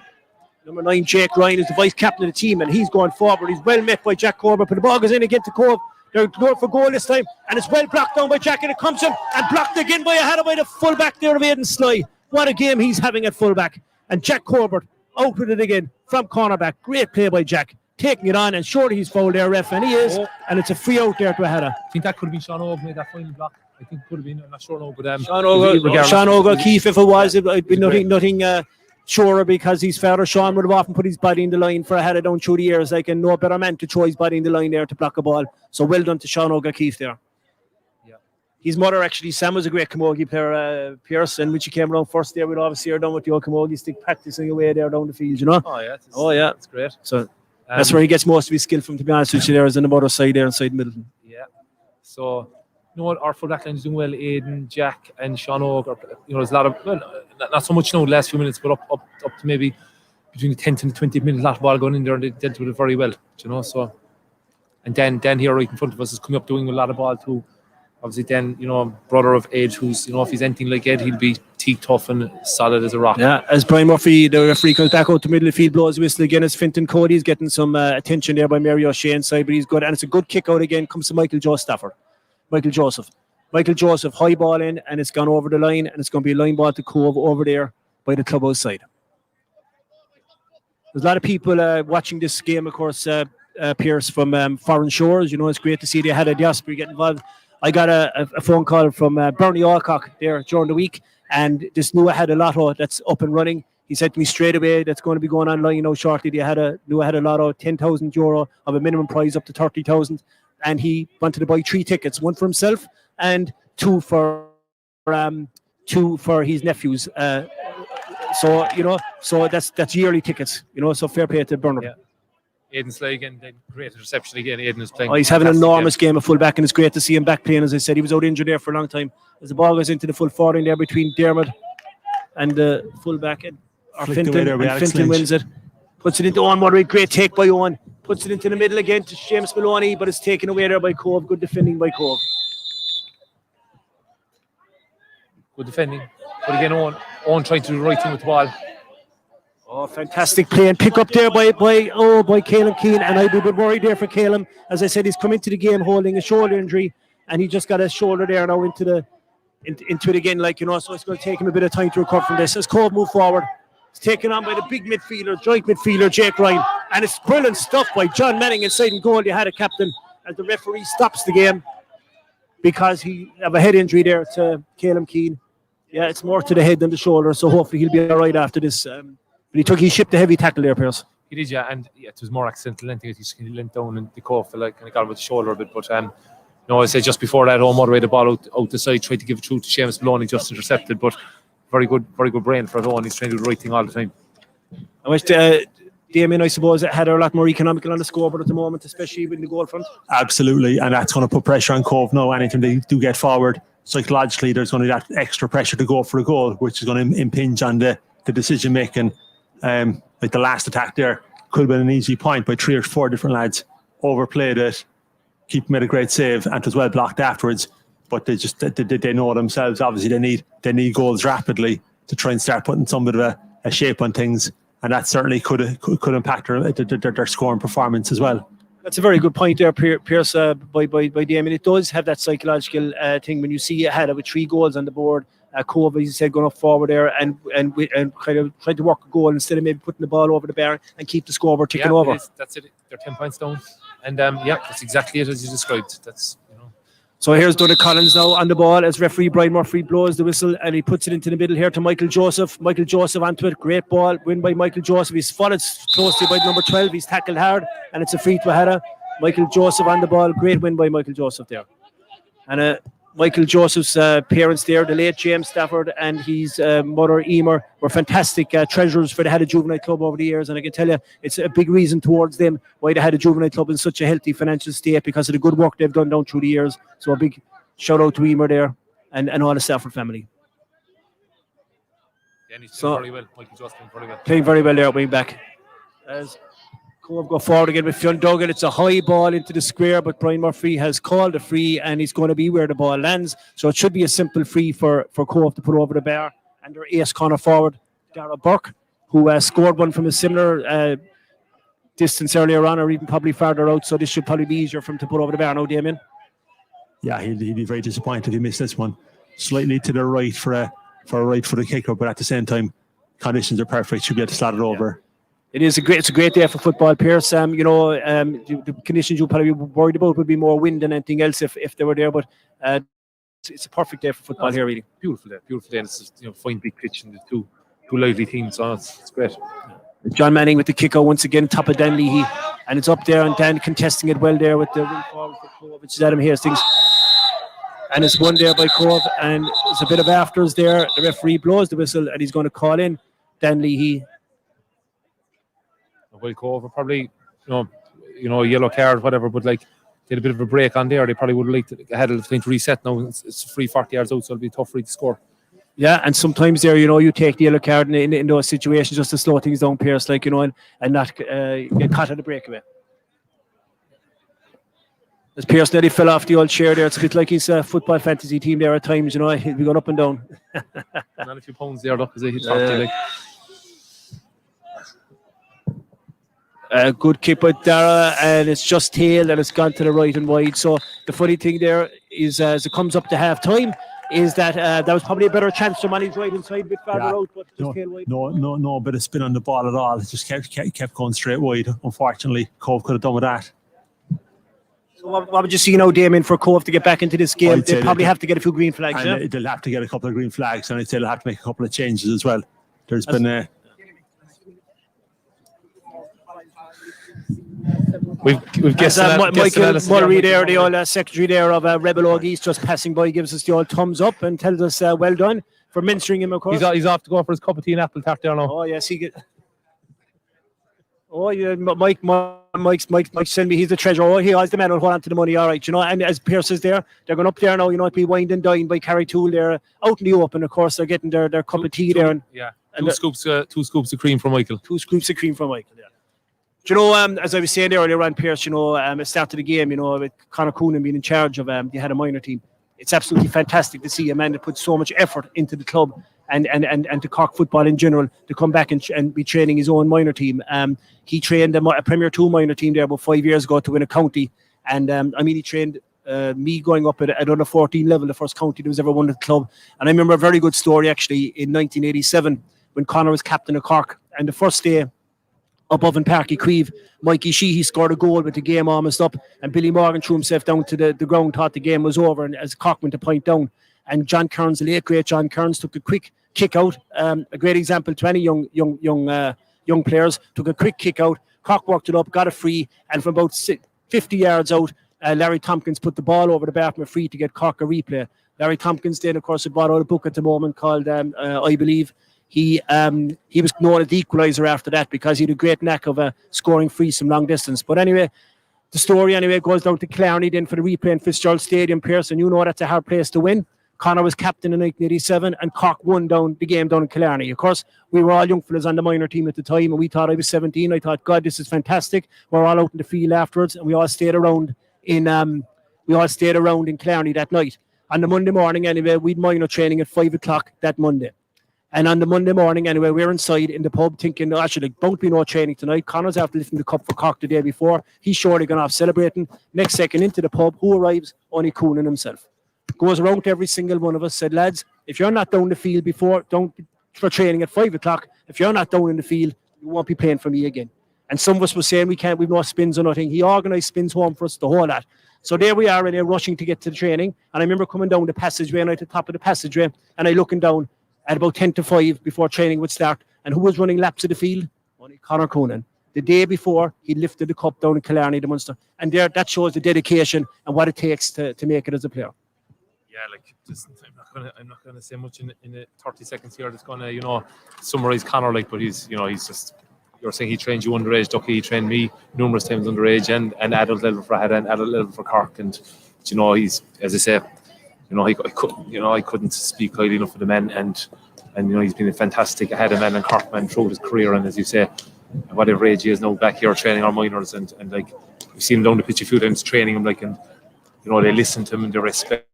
Number 9, Jake Ryan, is the vice captain of the team, and he's going forward. He's well met by Jack Corbett, but the ball goes in again to Cobh. They're going for goal this time, and it's well blocked down by Jack, and it comes in and blocked again by Aghada by the fullback there of Aidan Sly. What a game he's having at fullback. And Jack Corbett out with it again from cornerback. Great play by Jack, taking it on, and surely he's fouled there, ref, and he is, and it's a free out there to Aghada. I think that could have been Sean Ogle made that final block. I think it could have been. I'm not sure now, but Sean Ogle, Keith, if it was, it'd be nothing surer, because his father Sean would have often put his body in the line for Aghada down through the years, like, and no better man to throw his body in the line there to block a ball. So well done to Sean Ogle Keith there. Yeah. His mother, actually, Sam, was a great camogie player, Pierce, and when she came around first there, we'd obviously her down with the old camogie stick, practicing away there down the field, Oh yeah, it's great. So that's where he gets most of his skill from, to be honest with you. There is on the mother side there inside Middleton. Yeah. So our full back line is doing well. Aidan, Jack, and Sean Ogle. There's a lot of, not so much the last few minutes, but up to maybe between the 10th and the 20th minute, lot of ball going in there, and they dealt with it very well. So, and Dan here right in front of us is coming up doing a lot of ball too. Obviously, Dan, brother of Ed, who's if he's anything like Ed, he'll be teeth tough and solid as a rock. Yeah, as Brian Murphy, the referee, comes back out to middle of the field, blows whistle again as Fintan Cody is getting some attention there by Mary O'Shea inside, but he's good, and it's a good kick out again. Comes to Michael Joseph, high ball in, and it's gone over the line, and it's going to be a line ball to Cobh over there by the clubhouse side. There's a lot of people watching this game, of course, Pierce, from foreign shores. It's great to see they had a diaspora get involved. I got a phone call from Bernie Alcock there during the week, and this new Aghada lotto that's up and running. He said to me straight away that's going to be going online shortly. They had a new Aghada lotto, €10,000 of a minimum prize up to 30,000, and he wanted to buy 3 tickets, one for himself and two for his nephews. So that's yearly tickets. So fair play to Bernard. Yeah. Aidan Sly again, great reception again. Aidan is playing. He's having an enormous game of fullback, and it's great to see him back playing. As I said, he was out injured there for a long time. As the ball goes into the full forward in there between Diarmaid and the fullback, Fintan wins it, puts it into Owen Murray. Great take by Owen. Puts it into the middle again to James Maloney, but it's taken away there by Cobh. Good defending by Cobh. Good defending. But again, Owen trying to do the right thing with the ball. Oh, fantastic play and pick up there by Caleb Keane. And I'd be a bit worried there for Caleb. As I said, he's come into the game holding a shoulder injury, and he just got his shoulder there now into it again, so it's going to take him a bit of time to recover from this. As Cobh move forward, it's taken on by the big midfielder, joint midfielder, Jake Ryan. And it's brilliant stuff by John Manning inside in goal. You had a captain as the referee stops the game because he have a head injury there to Caleb Keane. Yeah, it's more to the head than the shoulder, so hopefully he'll be all right after this. But he shipped a heavy tackle there, Pierce. He did, yeah, and it was more accidental than anything. He leant down and the Cobh kind of got him with the shoulder a bit. But I said just before that, Owen motorway the ball out the side, tried to give it through to Seamus Maloney, just intercepted. But very good brain for Owen. He's trying to do the right thing all the time. I wish Damien, I suppose, had a lot more economical on the scoreboard at the moment, especially with the goal front. Absolutely, and that's going to put pressure on Cobh now. Anytime they do get forward, psychologically, there's going to be that extra pressure to go for a goal, which is going to impinge on the decision making. Like the last attack there could have been an easy point by 3 or 4 different lads. Overplayed it, keep made a great save, and it was well blocked afterwards. But they know themselves. Obviously, they need goals rapidly to try and start putting some bit of a shape on things, and that certainly could impact their scoring performance as well. That's a very good point there, Pierce, by Damien. It does have that psychological thing when you see Aghada with 3 goals on the board. Cobh, as you said, going up forward there and kind of trying to work a goal instead of maybe putting the ball over the bar and keep the scoreboard ticking over. That's it. They're 10 points down, and that's exactly it as you described. That's So here's Donald Collins now on the ball as referee Brian Murphy blows the whistle and he puts it into the middle here to Michael Joseph. Michael Joseph onto it. Great ball. Win by Michael Joseph. He's followed closely by number 12. He's tackled hard and it's a free to Aghada. Michael Joseph on the ball. Great win by Michael Joseph there. And Michael Joseph's parents there, the late James Stafford and his mother Emer, were fantastic treasurers for the Aghada Juvenile Club over the years, and I can tell you it's a big reason towards them why the Aghada Juvenile Club in such a healthy financial state, because of the good work they've done down through the years. So a big shout out to Emer there and all the Stafford family. Yeah, and he's playing very well. Michael Joseph playing very well there at wing back. As Cobh go forward again with Fionn Duggan. It's a high ball into the square, but Brian Murphy has called a free and he's going to be where the ball lands. So it should be a simple free for Cobh to put over the bar. And their ace corner forward, Darragh Burke, who scored one from a similar distance earlier on, or even probably farther out. So this should probably be easier for him to put over the bar now, Damien. Yeah, he'd be very disappointed if he missed this one. Slightly to the right for a right footed kicker, but at the same time, conditions are perfect. Should be able to slot it over. It's a great day for football, Pierce. The conditions you'll probably be worried about would be more wind than anything else if they were there. But it's a perfect day for football here, really. Beautiful day. And it's just, fine big pitch and the two lively teams. So it's great. John Manning with the kick out once again, top of Dan Leahy, and it's up there and Dan contesting it well there with the wing forward for Cobh, which is Adam Hastings. And it's won there by Cobh, and there's a bit of afters there. The referee blows the whistle and he's going to call in Dan Leahy. Well, Cobh probably, yellow card, whatever, but they had a bit of a break on there. They probably would have liked to had a little time to reset now. It's free 40 yards out, so it'll be tough for you to score. Yeah, and sometimes there, you take the yellow card in those situations just to slow things down, Pierce, and not get caught at the breakaway. As Pierce nearly fell off the old chair there, it's a bit like his football fantasy team there at times, he'll be going up and down. Not a few pounds there, look, as they hit 40, good kick by Dara, and it's just tailed and it's gone to the right and wide. So the funny thing there is, as it comes up to half time, is that that was probably a better chance for Manny's right inside, a bit farther out, but just tail wide. No bit of spin on the ball at all. It just kept going straight wide. Unfortunately, Cobh could have done with that. So what would you see now, Damien, for Cobh to get back into this game? They'll probably have to get a few green flags. And they'll have to get a couple of green flags, and I'd say they'll have to make a couple of changes as well. There's been We've guessed Michael Murray there, the old secretary there of Rebel Ogies, just passing by, gives us the old thumbs up and tells us well done for mentoring him, of course. He's off to go for his cup of tea and apple tart there now. Oh yes, Mike send me, he's the treasurer. Oh, he's the man who'll hold on to the money, all right, and as Pierce is there, they're going up there now, it'll be wined and dined by Carrytool there, out in the open, of course, they're getting their cup of tea there. Two scoops of cream from Michael. 2 scoops of cream from Michael, yeah. As I was saying earlier on, Pierce, at the start of the game, with Conor Coonan being in charge of the Aghada minor team, it's absolutely fantastic to see a man that puts so much effort into the club and to Cork football in general, to come back and be training his own minor team. He trained a Premier 2 minor team there about 5 years ago to win a county. And he trained me going up at under 14 level, the first county that was ever won at the club. And I remember a very good story actually in 1987 when Conor was captain of Cork. And the first day above in Parky Creeve, Mikey Sheehy scored a goal with the game almost up, and Billy Morgan threw himself down to the ground, thought the game was over, and as Cork went to point down, and John Kearns, the late great John Kearns, took a quick kick out. A great example to any young players. Took a quick kick out. Cork worked it up, got a free, and from about 50 yards out, Larry Tompkins put the ball over the bar from a free to get Cork a replay. Larry Tompkins then, of course, had brought out a book at the moment called I Believe. He was known as the equaliser after that because he had a great knack of scoring frees from long distance. But anyway, the story goes down to Killarney then for the replay in Fitzgerald Stadium, Pearson. You know that's a hard place to win. Conor was captain in 1987 and Cork won the game down in Killarney. Of course, we were all young fellas on the minor team at the time, and we thought, I was 17. I thought, God, this is fantastic. We're all out in the field afterwards, and we all stayed around in Killarney that night. On the Monday morning anyway, we'd minor training at 5 o'clock that Monday. And on the Monday morning anyway, we're inside in the pub thinking, actually, there won't be no training tonight. Connor's after lifting the cup for Cork the day before. He's surely gone off celebrating. Next second into the pub, who arrives? Only Coonan himself. Goes around to every single one of us, said, lads, if you're not down the field for training at 5 o'clock, if you're not down in the field, you won't be playing for me again. And some of us were saying we've no spins or nothing. He organised spins home for us, the whole lot. So there we are, and they're rushing to get to the training. And I remember coming down the passageway, and at the top of the passageway, and I looking down at about 10 to 5 before training would start. And who was running laps of the field? Only Conor Coonan. The day before, he lifted the cup down in Killarney, the Munster. And that shows the dedication and what it takes to make it as a player. Yeah, I'm not gonna say much in the 30 seconds here. Just gonna, summarize Conor, but he's just. You're saying he trained you underage, Ducky. He trained me numerous times underage and adult level for Aghada and adult level for Cork. And he's, as I say, I couldn't speak highly enough of the men. And he's been a fantastic Aghada man and Cork man throughout his career. And as you say, whatever age he is now, back here training our minors, and we've seen him down the pitch a few times training him, and they listen to him and they respect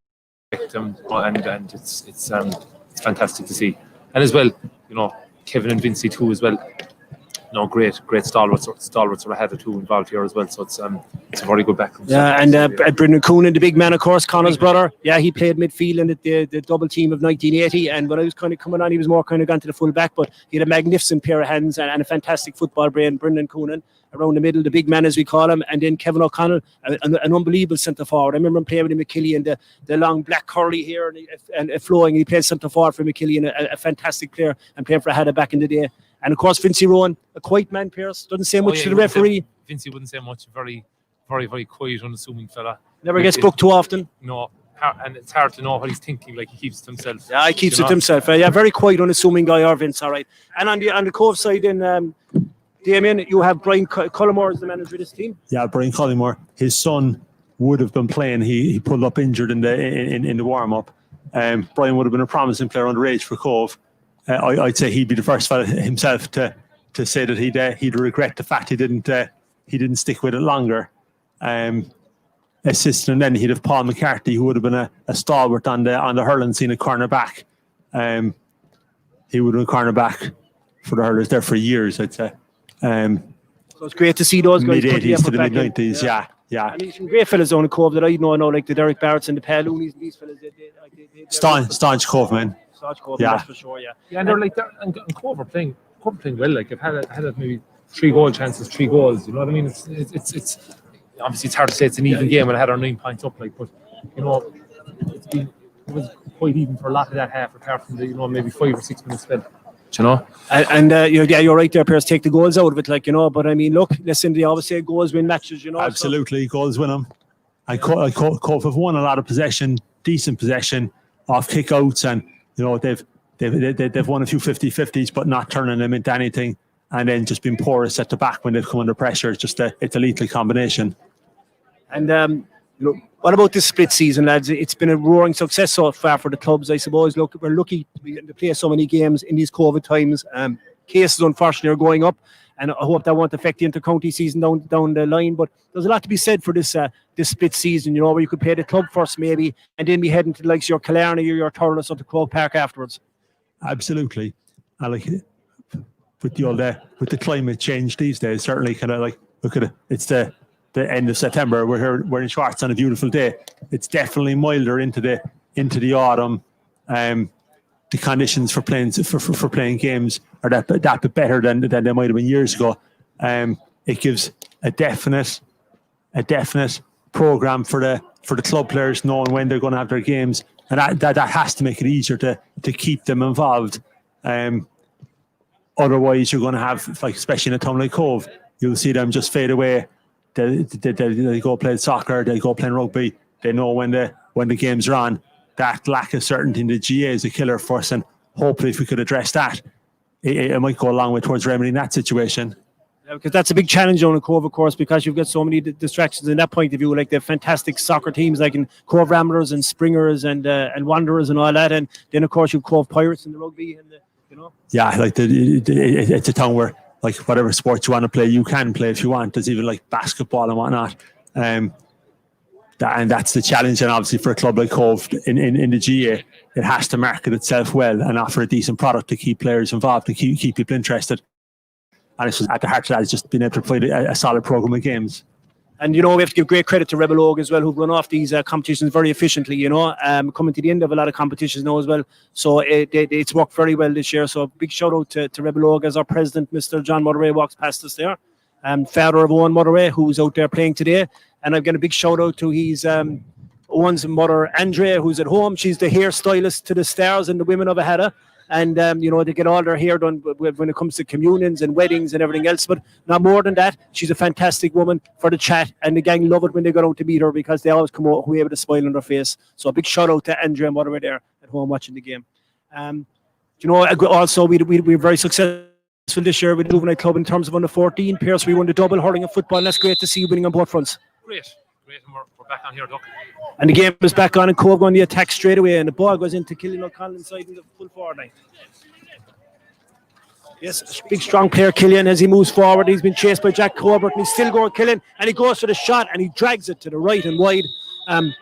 him, and it's fantastic to see. And as well, Kevin and Vincey too as well. Great stalwarts are ahead of two involved here as well. So it's a very good background. Yeah, and Brendan Coonan, the big man, of course, Conor's brother. Yeah, he played midfield in the double team of 1980. And when I was kind of coming on, he was more kind of gone to the full back, but he had a magnificent pair of hands and a fantastic football brain. Brendan Coonan around the middle, the big man as we call him, and then Kevin O'Connell, an unbelievable centre forward. I remember him playing with McKilly and the long black curly hair and flowing. He played centre forward for McKilly and a fantastic player and playing for Aghada back in the day. And of course, Vincey Rowan, a quiet man, Pierce, doesn't say much to the referee. Vincey wouldn't say much. Very, very, very quiet, unassuming fella. Never gets booked too often. No, and it's hard to know what he's thinking. He keeps it to himself. Yeah, he keeps it to himself. Yeah, very quiet, unassuming guy, our Vince. All right. And on the Cobh side, in Damien, you have Brian Cullimore as the manager of this team. Yeah, Brian Cullimore. His son would have been playing. He pulled up injured in the warm up. Brian would have been a promising player underage for Cobh. I'd say he'd be the first fella himself to say that he'd regret the fact he didn't stick with it longer. Assistant, and then he'd have Paul McCarthy, who would have been a stalwart on the hurling scene, a cornerback. He would have been cornerback for the hurlers there for years, I'd say. So it's great to see those guys. Mid-80s to the mid-90s, yeah. I mean, some great fellas on the Cobh that I know, like the Derek Barretts and the Pal Loonies and these fellas. Staunch Cobh, man. Cobh, that's for sure, yeah. Yeah, and they're and Cobh are playing well. I've had maybe 3 goal chances, 3 goals. You know what I mean? It's obviously it's hard to say it's an even game, and I had our 9 points up. But it was quite even for a lot of that half, apart from the maybe 5 or 6 minutes spent. And you're right there, Pierce. Take the goals out of it, But I mean, look, listen, they always say goals win matches. Absolutely, goals win them. And Cobh have won a lot of possession, decent possession off kick-outs, and they've won a few 50-50s, but not turning them into anything, and then just been porous at the back when they've come under pressure. It's a lethal combination. And what about this split season, lads? It's been a roaring success so far for the clubs, I suppose. Look, we're lucky to play so many games in these COVID times. Cases, unfortunately, are going up, and I hope that won't affect the inter-county season down the line. But there's a lot to be said for this split season, where you could play the club first maybe, and then be heading to the likes of your Killarney or your Thurles or the Croke Park afterwards. Absolutely. I like it. With the old, with the climate change these days, certainly kind of like, look at it. It's the end of September. We're in shorts on a beautiful day. It's definitely milder into the autumn. The conditions for playing games are that bit better than they might have been years ago. It gives a definite program for the club players, knowing when they're going to have their games, and that has to make it easier to keep them involved. Otherwise, you're going to have, like, especially in a town like Cobh, you'll see them just fade away. They go play soccer, they go playing rugby. They know when the games are on. That lack of certainty in the GA is a killer for us, and hopefully if we could address that, it might go a long way towards remedying that situation. Yeah, because that's a big challenge on Cobh, of course, because you've got so many distractions in that point of view, like the fantastic soccer teams like in Cobh Ramblers and Springers and Wanderers and all that, and then of course you've Cobh Pirates in the rugby and Yeah, like it's a town where, like, whatever sports you want to play, you can play if you want. There's even like basketball and whatnot. And that's the challenge, and obviously for a club like Cobh in the GA, it has to market itself well and offer a decent product to keep players involved, to keep people interested. And it's just, at the heart of that is just being able to provide a solid programme of games. And, we have to give great credit to Rebel Oak as well, who've run off these competitions very efficiently, coming to the end of a lot of competitions now as well. So it's worked very well this year. So big shout out to Rebel Oak, as our president, Mr. John Motherway, walks past us there. Father of Owen Motherway, who's out there playing today. And I've got a big shout out to his Owen's mother, Andrea, who's at home. She's the hairstylist to the stars and the women of Aghada. And, they get all their hair done when it comes to communions and weddings and everything else. But not more than that, she's a fantastic woman for the chat. And the gang love it when they go out to meet her, because they always come out away with a smile on their face. So a big shout out to Andrea Motherway there at home watching the game. Also, we're very successful this year with the Juvenile Club in terms of under 14. Pierce, we won the double hurling and football, and that's great to see you winning on both fronts. Great. And we're back on here, Doc. And the game is back on, and Cobh on the attack straight away, and the ball goes into Killian O'Connell inside in the full forward line. Yes, big strong player Killian as he moves forward. He's been chased by Jack Colbert, and he's still going Killian, and he goes for the shot and he drags it to the right and wide.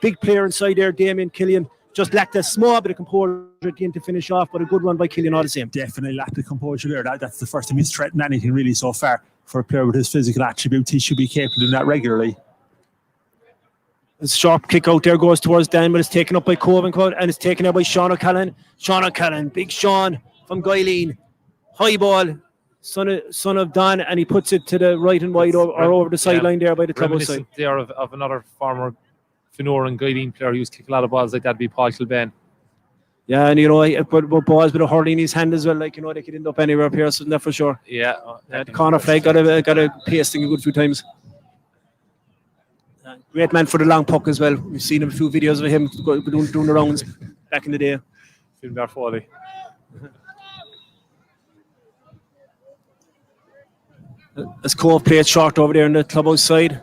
Big player inside there, Damien Killian. Just lacked a small bit of composure at the end to finish off, but a good run by Killian all the same. Definitely lacked the composure there. That's the first time he's threatened anything really so far. For a player with his physical attributes, he should be capable of doing that regularly. A sharp kick out there goes towards Dan, but it's taken up by Cobh, and it's taken out by Sean O'Callaghan. Sean O'Callaghan, big Sean from Guyleen. High ball, son of Don, and he puts it to the right and wide or over the sideline there by the clubhouse side. There of another former Finor and Guyleen player who used to kick a lot of balls like that, be Paul Kilbane. Yeah, and but balls with a hurley in his hand as well, like, they could end up anywhere, Pierce, isn't that for sure? Yeah. The corner flag got a pasting a good few times. Great man for the long puck as well. We've seen a few videos of him doing the rounds back in the day. Finbar Foley. As Cobh played short over there in the clubhouse side.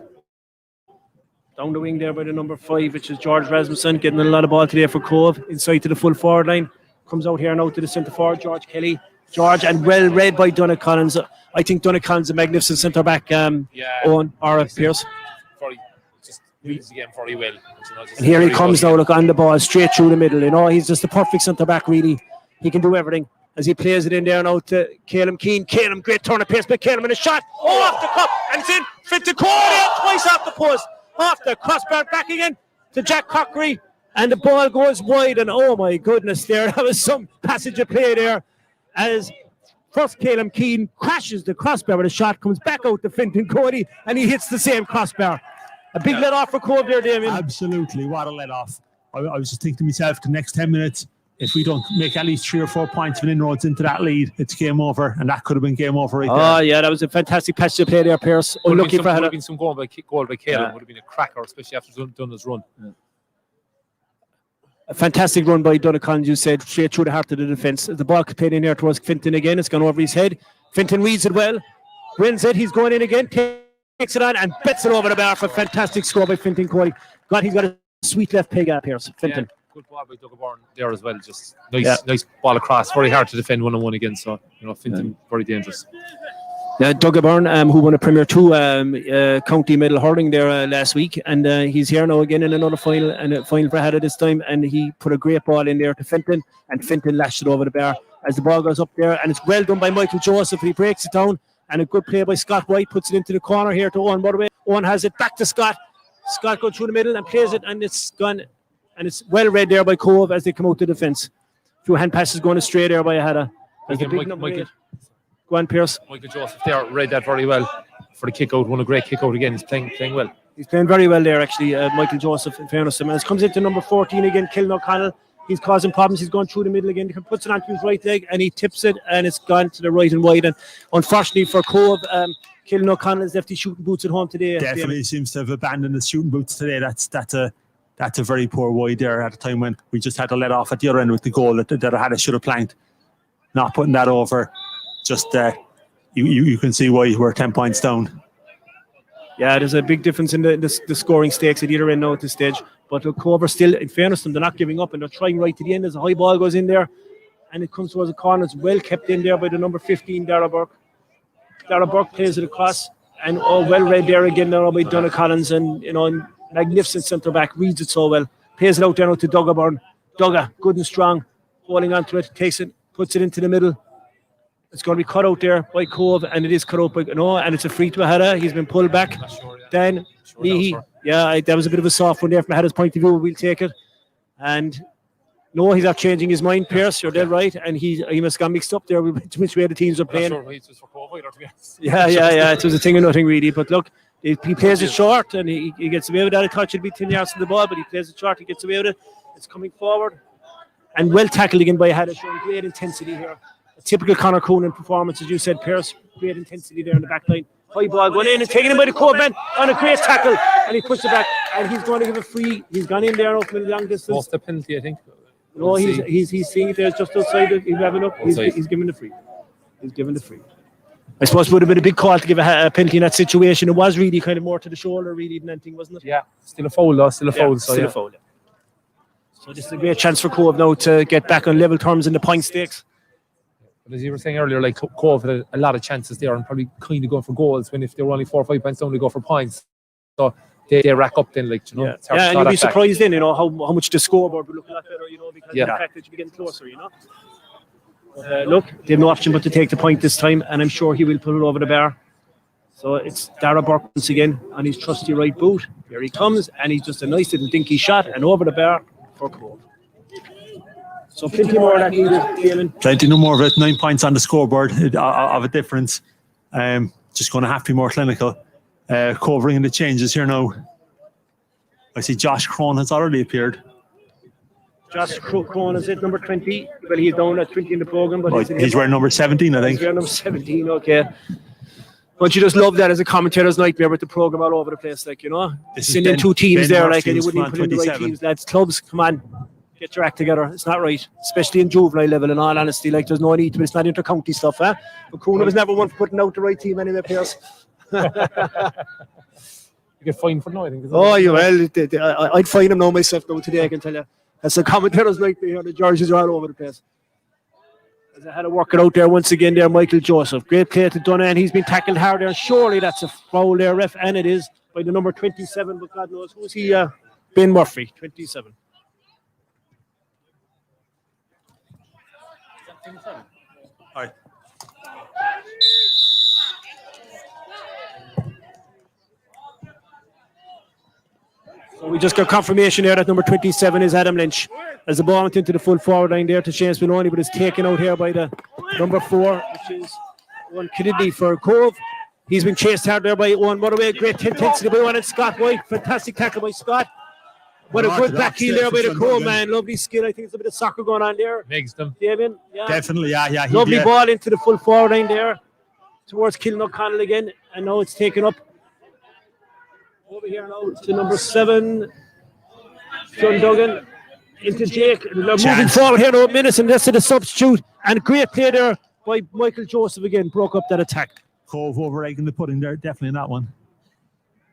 Down the wing there by the number 5, which is George Rasmussen, getting a lot of ball today for Cobh. Inside to the full forward line. Comes out here now to the centre forward, George Kelly. George, and well read by Donagh Collins. I think Donagh Collins is a magnificent centre back. Owen or Pierce. Just reads the game very well. And here he comes now, look, on the ball, straight through the middle. He's just the perfect centre back, really. He can do everything. As he plays it in there now to Caleb Keane. Caleb, great turn of pace by Caleb, and a shot. Off the cup, and it's in. Fit to Corey, twice off the post. Off the crossbar, back again to Jack Cockery, and the ball goes wide. And oh my goodness, that was some passage of play there. As first Caleb Keane crashes the crossbar, but a shot comes back out to Fintan Cody, and he hits the same crossbar. A big let off for Cobh there, Damien. Absolutely, what a let off. I was just thinking to myself, the next 10 minutes, if we don't make at least 3 or 4 points of inroads into that lead, it's game over, and that could have been game over right there. Oh, yeah, that was a fantastic passage of play there, Pierce. Unlucky for Aghada. Would have been some goal by Caleb. Would have been a cracker, especially after done his run. Yeah. A fantastic run by Donagh Collins, you said, straight through the heart of the defence. The ball played in there towards Fintan again. It's gone over his head. Fintan reads it well, wins it. He's going in again, takes it on, and bets it over the bar for a fantastic score by Fintan Cody. He's got a sweet left peg up here, Fintan. Yeah. Good ball by Doug Byrne there as well. Just nice ball across. Very hard to defend 1-on-1 again. So, Fintan, very dangerous. Doug Byrne, who won a Premier 2 county medal hurling there last week, and he's here now again in another final, and a final for Aghada this time, and he put a great ball in there to Fintan, and Fintan lashed it over the bar. as the ball goes up there, and it's well done by Michael Joseph. He breaks it down, and a good play by Scott White, puts it into the corner here to Owen Motherway. Owen has it back to Scott. Scott goes through the middle and plays it, and it's gone, and it's well read there by Cobh as they come out to defence. A few hand passes going astray there by Aghada. Go on, Pierce. Michael Joseph there read that very well for the kick out. Won a great kick out again. He's playing well. He's playing very well there, actually, Michael Joseph, in fairness to him. As comes into number 14 again, Killen O'Connell. He's causing problems. He's going through the middle again. He puts it onto his right leg and he tips it, and it's gone to the right and wide. And unfortunately for Cobh, Killen O'Connell has left his shooting boots at home today. Definitely seems to have abandoned his shooting boots today. That's a very poor wide there at a time when we just had to let off at the other end with the goal that Aghada should have planked. Not putting that over. Just you can see why we're 10 points down. Yeah, there's a big difference in the scoring stakes at either end now at this stage. But Cobh are still, in fairness to them, they're not giving up and they're trying right to the end as a high ball goes in there. And it comes towards the corner. It's well kept in there by the number 15, Dara Burke. Dara Burke plays it across. And well read there again now by Donna Collins. And, magnificent centre back, reads it so well. Plays it out there now to Douga Byrne. Douga, good and strong, holding on to it, takes it, puts it into the middle. It's going to be cut out there by Cobh, and it is cut out by and it's a free to Aghada. He's been pulled back. Then Leahy, that was a bit of a soft one there from Aghada's point of view. We'll take it. And no, he's not changing his mind, Pierce. You're dead right, and he must have got mixed up there with which way the teams are playing. Yeah. It was a thing of nothing really. But look, he plays it short, and he gets away with that. I thought it'd be 10 yards from the ball, but he plays it short. He gets away with it. It's coming forward, and well tackled again by Aghada, showing great intensity here. A typical Conor Coonan performance, as you said, Pierce. Great intensity there in the back line. High ball going in and taken in by the Cobh man on a great tackle, and he pushed it back, and he's going to give a free. He's gone in there off a long distance. What's the penalty, I think? No, he's seeing it there just outside. He's having up. He's giving the free. He's giving the free. I suppose it would have been a big call to give a penalty in that situation. It was really kind of more to the shoulder, really, than anything, wasn't it? Yeah, still a foul, though. Still a foul. Still a foul. Yeah. So this is a great chance for Cobh now to get back on level terms in the point stakes. But as you were saying earlier, like Cobh had a lot of chances there and probably kind of going for goals when if they were only 4 or 5 points down, they go for points. So they rack up then, like, It's hard and you'd be surprised then, how much the scoreboard would look a lot better, because of the fact that you're getting closer, But, look, they have no option but to take the point this time, and I'm sure he will put it over the bar. So it's Dara Burke once again on his trusty right boot. Here he comes, and he's just a nice little dinky shot, and over the bar for Cobh. So plenty more of that needed, Damon. Plenty no more of it. 9 points on the scoreboard of a difference. Just going to have to be more clinical. Cobh ringing the changes here now. I see Josh Crone has already appeared. Josh Crone is it number 20? Well, he's down at 20 in the programme, but he's wearing number 17, I think. He's wearing number 17, okay. But you just love that as a commentator's nightmare with the programme all over the place, Sending two teams there, and you wouldn't even put in the right teams. Lads, clubs, come on. Get your act together. It's not right, especially in juvenile level, in all honesty. There's no need to, but it's not inter-county stuff, But Coonan was never one for putting out the right team anyway, Pierce. You get fined for no, I think. I'd fine him now myself today, I can tell you. As a commentator's nightmare, the Georges are all over the place. As I had to work it out there once again there, Michael Joseph. Great play to Dunnan. He's been tackled hard there. Surely that's a foul there, ref, and it is by the number 27, but God knows who's he? Ben Murphy, 27. All right. So we just got confirmation there that number 27 is Adam Lynch. As the ball went into the full forward line there to James Maloney, but it's taken out here by the number 4, which is Owen Kennedy for Cobh. He's been chased hard there by Owen Motherway. Great intensity by Owen and Scott White. Fantastic tackle by Scott. What a good back heel there by the Cobh man. Lovely skill. I think there's a bit of soccer going on there. Makes them. Damien, Definitely, yeah. Lovely ball into the full forward line there towards Killen O'Connell again. And now it's taken up over here now to number 7, John Duggan, into Jake. They're moving forward here now, minutes, and that's to the substitute. And great play there by Michael Joseph again. Broke up that attack. Cobh over egging the pudding there, definitely in that one.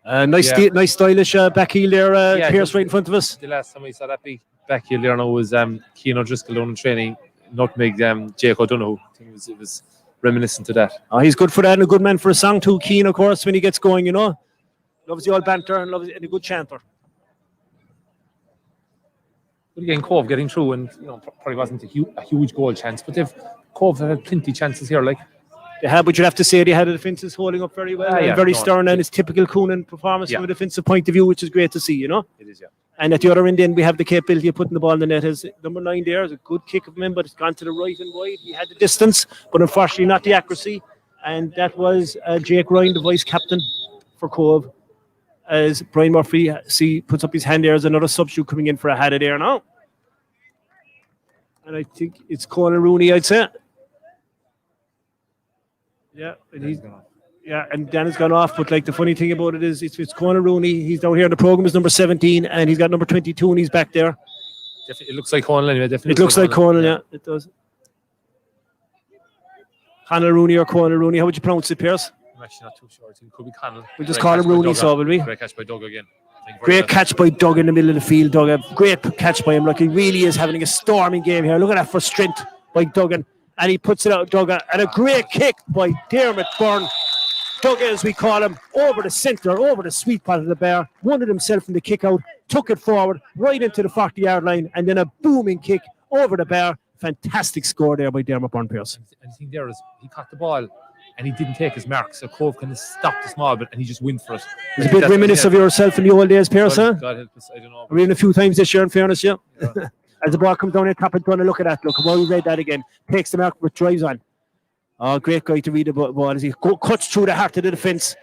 Nice stylish back heel there, Pierce, right in front of us. The last time we saw that big back heel there now was Cian O'Driscoll down in training, nutmeg Jake O'Donoghue. I think it was reminiscent to that. He's good for that and a good man for a song too. Cian, of course, when he gets going, Loves the old banter and loves a good chanter. But again, Cobh getting through, and probably wasn't a huge goal chance, but Cobh have had plenty of chances here. Like They had, but you'd have to say they had the defences holding up very well, and very stern, and it's typical Coonan performance from a defensive point of view, which is great to see. It is, yeah. And at the other end, then we have the capability of putting the ball in the net. As number 9 there is a good kick of him, but it's gone to the right and wide. He had the distance, but unfortunately not the accuracy. And that was Jake Ryan, the vice captain for Cobh, as Brian Murphy puts up his hand there as another substitute coming in for Aghada there now. And I think it's Conor Rooney, I'd say. Yeah, and Dan has gone off. But like the funny thing about it is, it's Conor Rooney. He's down here in the program is number 17, and he's got number 22, and he's back there. It looks like Conor anyway. Definitely. It looks like Conor, yeah, it does. Conor Rooney or Conor Rooney? How would you pronounce it, Pierce? I'm actually not too sure. It could be Conor. We'll just call him Rooney, so will we? Great catch by Doug again. Great catch by Doug in the middle of the field. Doug, a great catch by him. Look, he really is having a storming game here. Look at that for strength by Duggan. And he puts it out, Doug, and a great kick by Dermot Byrne. Doug, as we call him, over the centre, over the sweet part of the bar, won it himself in the kick out, took it forward, right into the 40-yard line, and then a booming kick over the bar. Fantastic score there by Dermot Byrne Pierce. And the thing there is, he caught the ball, and he didn't take his mark, so Cobh kind of stopped the small bit, and he just went for it. It's a bit reminiscent of yourself in the old days, Pierce, huh? God help us, I don't know. We're in a few times this year, in fairness, yeah. As the ball comes down in top and Dunne, look at that. Look, we read that again. Takes the mark, but drives on. Oh, great guy to read the ball as he cuts through the heart of the defence.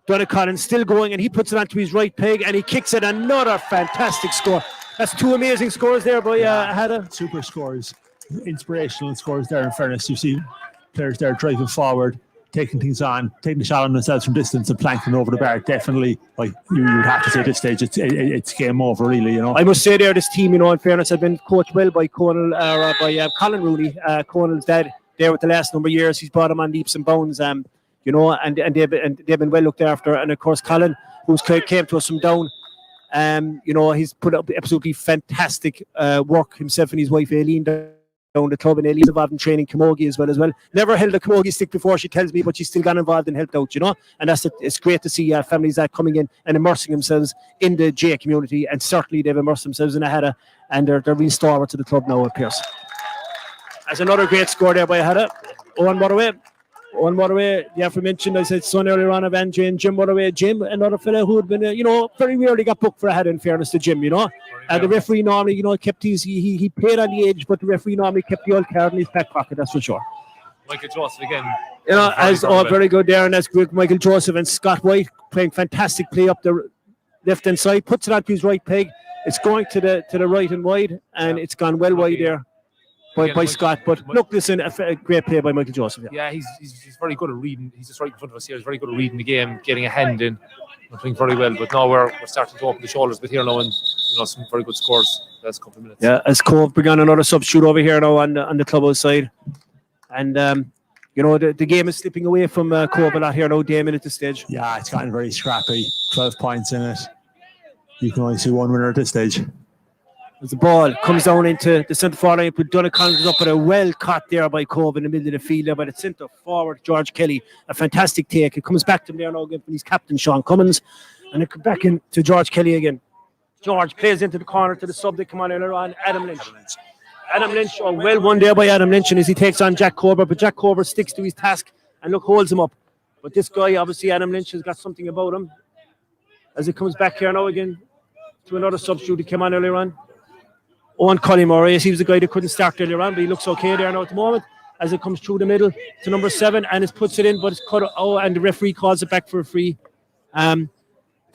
Donegan still going, and he puts it onto his right peg, and he kicks it. Another fantastic score. That's 2 amazing scores there by Aghada. Super scores, inspirational scores there. In fairness, you see players there driving forward, taking things on, taking the shot on themselves from distance and planking over the bar. Definitely, like you would have to say at this stage, it's game over, really. I must say there, this team, in fairness, have been coached well by Colin Rooney, Conal's dad. There with the last number of years, he's brought him on leaps and bounds, and they've been well looked after. And of course, Colin, who's came to us from down, he's put up absolutely fantastic work himself and his wife Aileen down the club, and Aileen's involved in training camogie as well. Never held a camogie stick before, she tells me, but she's still got involved and helped out, and it's great to see families that coming in and immersing themselves in the J community, and certainly they've immersed themselves in Aghada, and they're real stalwart to the club now at Pierce. As another great score there by Aghada. Owen Motorway, the aforementioned, I said son earlier on of Angie and Jim Motorway. Jim, another fella who had been, very rarely got booked for Aghada, in fairness to Jim, the referee normally, kept he played on the edge, but the referee normally kept the old card in his back pocket, that's for sure. Michael Joseph again. Very good there, and that's good. Michael Joseph and Scott White playing fantastic play up the left-hand side, puts it onto his right peg. It's going to the right and wide, and it's gone well wide there. By Scott, but look, listen, a great play by Michael Joseph. Yeah, he's very good at reading. He's just right in front of us here. He's very good at reading the game, getting a hand in, and playing very well. But now we're starting to open the shoulders a bit here now, and some very good scores last couple of minutes. Yeah, as Cobh began another substitute over here now on the clubhouse side, and the game is slipping away from Cobh a lot here now, Damien, at this stage. Yeah, it's gotten very scrappy. 12 points in it. You can only see one winner at this stage. As the ball comes down into the centre forward line, but Donegan is up with a well caught there by Cobh in the middle of the field there by the centre forward, George Kelly. A fantastic take. It comes back to him there now again from his captain, Sean Cummins. And it comes back into George Kelly again. George plays into the corner to the sub that come on earlier on, Adam Lynch. Well won there by Adam Lynch, and as he takes on Jack Cobh, but Jack Cobh sticks to his task and holds him up. But this guy, obviously Adam Lynch, has got something about him. As it comes back here now again to another substitute that came on earlier on. Owen Collymore, he was the guy that couldn't start earlier on, but he looks okay there now at the moment as it comes through the middle to number 7, and it puts it in, but it's cut. And the referee calls it back for a free. The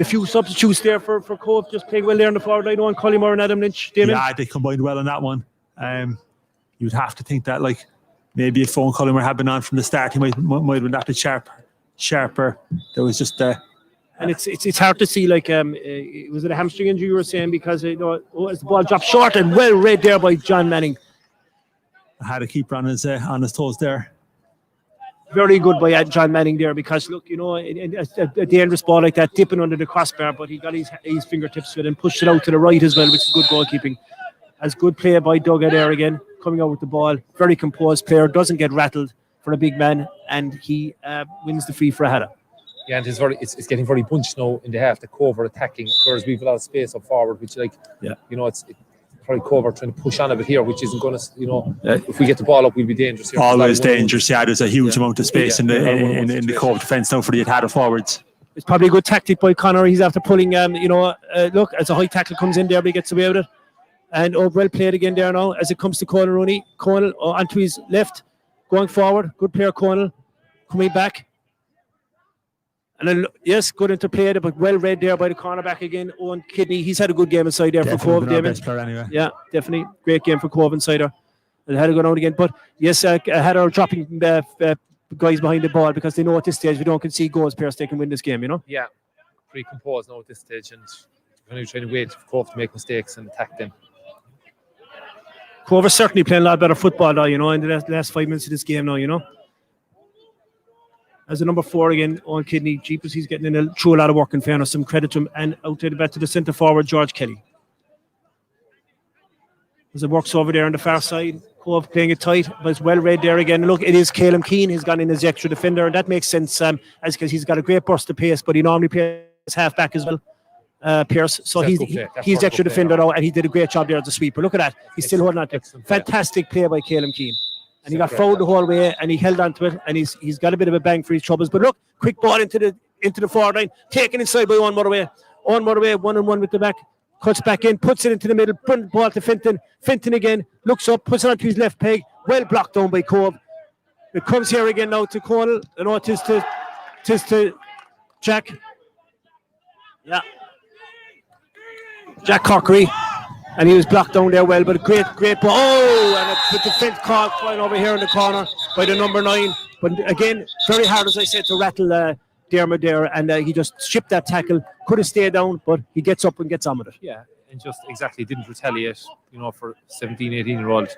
few substitutes there for Cobh just playing well there in the forward line. Owen Collymore and Adam Lynch. Damien? Yeah, they combined well on that one. You'd have to think that maybe if Owen Collymore had been on from the start, he might have been that bit sharper. There was just and it's hard to see, was it a hamstring injury you were saying, because as the ball dropped short, and well read there by John Manning. Had a keeper on his toes there. Very good by John Manning there, because look, a dangerous ball like that, dipping under the crossbar, but he got his fingertips with it and pushed it out to the right as well, which is good goalkeeping. As good play by Dugga there again, coming out with the ball. Very composed player, doesn't get rattled for a big man, and he wins the free for Aghada. Yeah, and it's getting very bunched now in the half. The Cobh are attacking, whereas we've a lot of space up forward, which it's probably Cobh trying to push on a bit here, which isn't going to, if we get the ball up, we'll be dangerous here. Always dangerous. Yeah, there's a huge amount of space in the Cobh defence now for the Aghada forwards. It's probably a good tactic by Connor. He's after pulling, look, as a high tackle comes in there, but he gets away with it. And well played again there now as it comes to Conal Rooney. Conal onto his left, going forward. Good player, Conal. Coming back. And then, yes, good interplay, but well read there by the cornerback again. Owen Kidney, he's had a good game inside there Definitely for Cobh. been our best player anyway. Yeah, definitely. Great game for Cobh inside there. And had to go down again. But yes, I had our dropping guys behind the ball because they know at this stage we don't concede goals, Pierce, they can win this game, Yeah, pretty composed now at this stage, and we're trying to wait for Cobh to make mistakes and attack them. Cobh is certainly playing a lot better football now, in the last 5 minutes of this game now, As a number 4 again, Owen Kidney, Jeepers, he's getting through a lot of work in fairness, some credit to him, and out to the back to the centre forward, George Kelly. As it works over there on the far side, Cobh playing it tight, but it's well read there again. Look, it is Caleb Keane, he's gone in as the extra defender, and that makes sense, as because he's got a great burst of pace, but he normally plays half back as well. Pierce, so he's the extra defender now, and he did a great job there as a sweeper. Look at that, he's still holding on to it. Fantastic play by Caleb Keane, and he got fouled the whole way, and he held on to it, and he's got a bit of a bang for his troubles. But look, quick ball into the forward line, taken inside by Owen Murray, 1-on-1 with the back, cuts back in, puts it into the middle, ball to Finton again, looks up, puts it onto his left peg, well blocked down by Cobh. It comes here again now to Conal, it is to Jack. Yeah. Jack Cockery, and he was blocked down there well, but a great ball. Oh, and the defence call flying over here in the corner by the number 9. But again, very hard, as I said, to rattle Dermot there, and he just shipped that tackle. Could have stayed down, but he gets up and gets on with it. Yeah, and just exactly didn't retaliate, for 17, 18-year-old.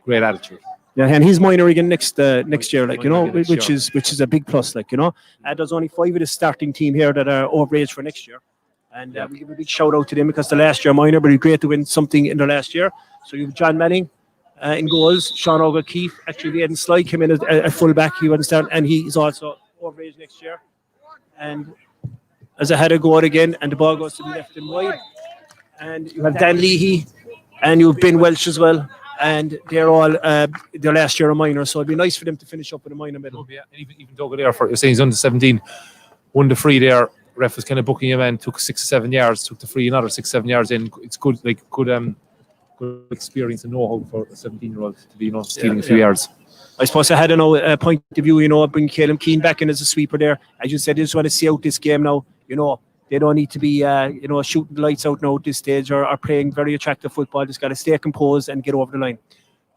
Great attitude. Yeah, and he's minor again next year, which is a big plus, There's only 5 of the starting team here that are overage for next year. And we give a big shout out to them because the last year minor, but it's great to win something in the last year. So you have John Manning in goals, Sean O'Keefe, actually Aidan Sly came in at full back, he wasn't starting, and he's also overage next year. And as I had a go out again, and the ball goes to the left and wide. And you have Dan Leahy, and you have Ben Welsh as well. And they're all their last year of minor, so it'd be nice for them to finish up with a minor medal. Yeah, and even Doug there, you're saying he's under 17, won the free there. Ref was kind of booking him in, took 6 or 7 yards, took the free another 6 or 7 yards in. It's good, good experience and know-how for a 17-year-old to be, stealing a few yards. I suppose I had a point of view, bring Caleb Keane back in as a sweeper there. As you said, I just want to see out this game now. They don't need to be, shooting the lights out now at this stage or playing very attractive football. Just got to stay composed and get over the line.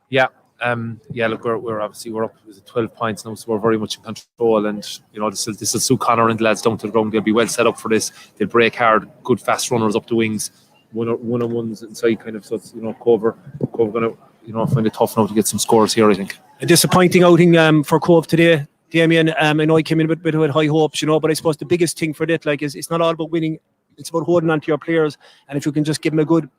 Yeah. Look, we're obviously up with 12 points now, so we're very much in control. And this will suit Connor and the lads down to the ground. They'll be well set up for this. They'll break hard, good fast runners up the wings, one-on-ones inside kind of. So it's Cobh going to find it tough now to get some scores here, I think. A disappointing outing for Cobh today, Damien. I know he came in with high hopes, but I suppose the biggest thing for that, is it's not all about winning. It's about holding on to your players, and if you can just give them a good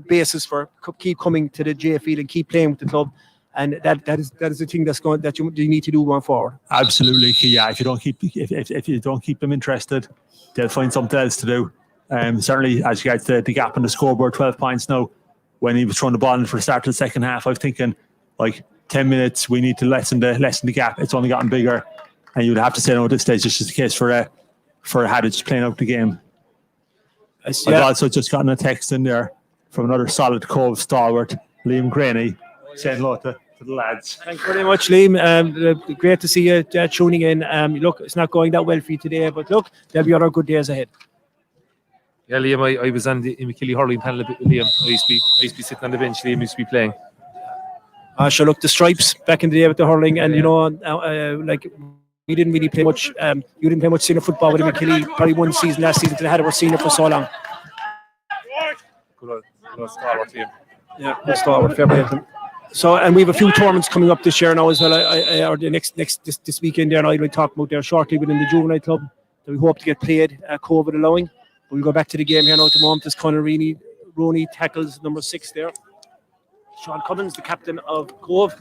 basis for keep coming to the J field and keep playing with the club, and that is the thing that you need to do going forward. Absolutely, yeah. If you don't keep them interested, they'll find something else to do. Certainly, as you guys the gap on the scoreboard, 12 points now. When he was throwing the ball in for the start of the second half, I was thinking 10 minutes. We need to lessen the gap. It's only gotten bigger, and you'd have to say no at this stage. It's just the case for Hadage playing out the game. I've also just gotten a text in there from another solid Cobh stalwart, Liam Graney, saying hello to the lads. Thanks very much, Liam. Great to see you tuning in. Look, it's not going that well for you today, but look, there'll be other good days ahead. Yeah, Liam, I was on the McKilly hurling panel a bit with Liam. I used to be sitting on the bench. Liam used to be playing. Sure, look, the stripes back in the day with the hurling, and we didn't really play much. You didn't play much senior football with McKilly. Probably one season last season to the head of our senior for so long. Good stalwart, Liam. Yeah, good stalwart, fair play to him. So, and we have a few tournaments coming up this year now as well. Or the this weekend there, and I will talk about there shortly within the juvenile club that we hope to get played. COVID allowing. But we'll go back to the game here now at the moment. As Conor Rooney tackles number 6 there. Sean Cummins, the captain of Cobh.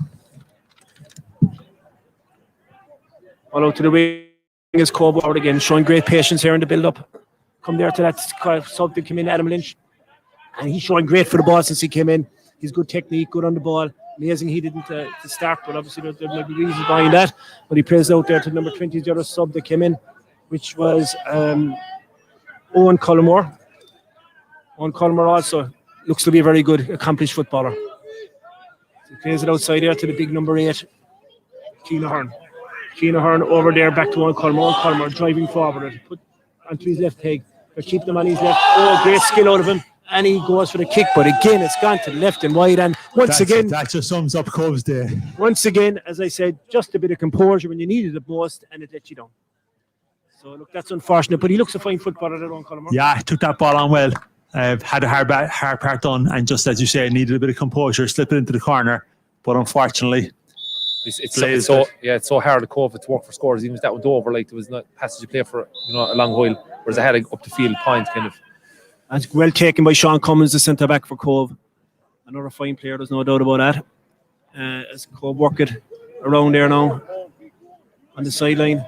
All out to the wing is Cobh out again, showing great patience here in the build-up. Come there to that sub to come in, Adam Lynch. and he's showing great for the ball since he came in. He's good technique, good on the ball. Amazing he didn't to start, but obviously there might be reasons behind that. But he plays out there to number 20, the other sub that came in, which was Owen Cullimore. Owen Cullimore also looks to be a very good, accomplished footballer. So he plays it outside there to the big number 8, Keane Ahern. Keane Ahern over there back to Owen Cullimore. Owen Cullimore driving forward. Put onto his left peg. They're keeping him on his left. Oh, great skill out of him. And he goes for the kick, but again, it's gone to the left and wide. And that just sums up Cobh's day. Once again, as I said, just a bit of composure when you needed it most, and it let you down. So, look, that's unfortunate, but he looks a fine footballer, that Owen Cullimore. Yeah, took that ball on well. Had a hard part done, and just as you say, needed a bit of composure, slip it into the corner. But unfortunately, it's so hard to Cobh to work for scores. Even if that went over, like there was no passage of play for a long while, whereas I had up the field point kind of. That's well taken by Sean Cummins, the centre back for Cobh. Another fine player, there's no doubt about that. As Cobh work it around there now on the sideline.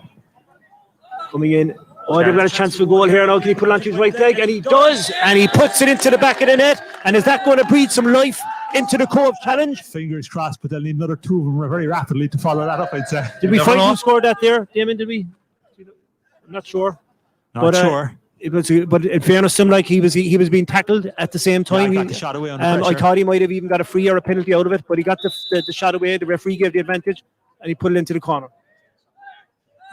Coming in. Oh, they've got a chance for goal here now. Can he put it onto his right leg? And he does. And he puts it into the back of the net. And is that going to breathe some life into the Cobh challenge? Fingers crossed, but they'll need another 2 of them very rapidly to follow that up, I'd say. Did we find who scored that there, Damon? Did we? I'm not sure. Not sure. But in fairness to him, like he was being tackled at the same time. Yeah, got the shot away on the pressure. I thought he might have even got a free or a penalty out of it, but he got the shot away. The referee gave the advantage, and he put it into the corner.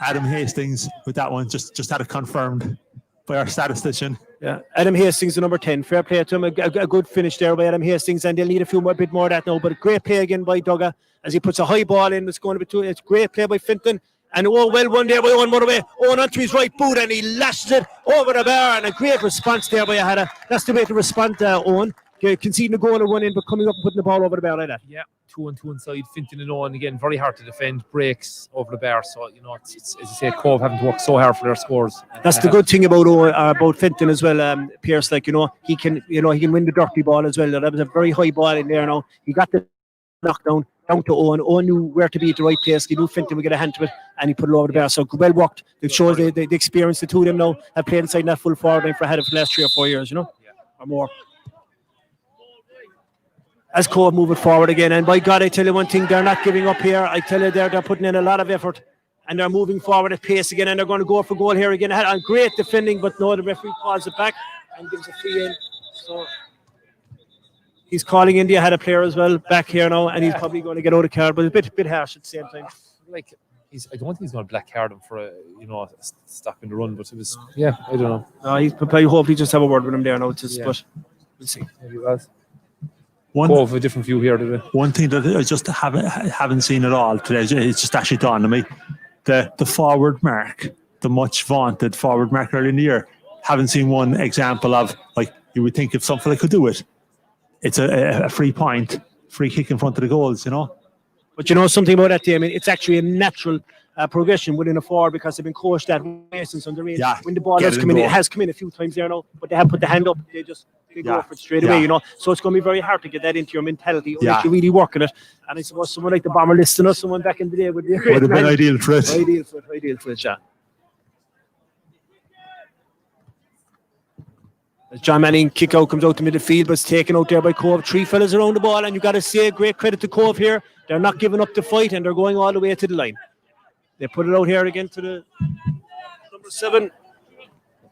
Adam Hastings with that one just had it confirmed by our statistician. Yeah, Adam Hastings, the number 10. Fair play to him. A good finish there by Adam Hastings, and they'll need a bit more of that now. But a great play again by Dugga as he puts a high ball in. It's going to be it's great play by Finton. And well won there by Owen Motorway. Owen onto his right boot and he lashes it over the bar. And a great response there by Aghada. That's the way to respond to Owen. Conceding a goal and 1 in, but coming up and putting the ball over the bar like that. Yeah, 2-on-2 inside. Finton and Owen again, very hard to defend. Breaks over the bar. So, it's as I say, Cobh having to work so hard for their scores. That's the good thing about Finton as well, Pierce. Like, he can win the dirty ball as well. That was a very high ball in there now. He got the knockdown. Down to Owen. Owen knew where to be at the right place. He knew Finton would get a hand to it, and he put it over the bar. So well worked. It shows the experience. The two of them now have played inside that full forward line for ahead of the last 3 or 4 years, or more. As Cobh moving forward again, and by God, I tell you one thing, they're not giving up here. I tell you, they're putting in a lot of effort, and they're moving forward at pace again, and they're going to go for goal here again. And great defending, but no, the referee calls it back and gives a free in. So he's calling India had a player as well back here now, and he's probably going to get out of card, but a bit harsh at the same time. Like I don't think he's going to black card him for a stop in the run, but it was I don't know. No, he's probably hopefully just have a word with him there now. But we'll see. Maybe it was. Cobh a different view here today. One thing that I just haven't seen at all today, it's just actually dawned on me, the forward mark, the much vaunted forward mark early in the year. Haven't seen one example of, like, you would think if somebody could do it. It's a free kick in front of the goals, But something about that, Damien, it's actually a natural progression within a forward because they've been coached that way since underage. Yeah, when the ball has come in, it has come in a few times there now, but they have put the hand up, they go for it straight away, So it's going to be very hard to get that into your mentality unless you really work on it. And I suppose someone like the Bomber listener, someone back in the day would be a great would have been ideal for it. Ideal for it, yeah. As John Manning kick out comes out to midfield, but it's taken out there by Cobh. 3 fellas around the ball, and you got to say great credit to Cobh here. They're not giving up the fight, and they're going all the way to the line. They put it out here again to the number 7,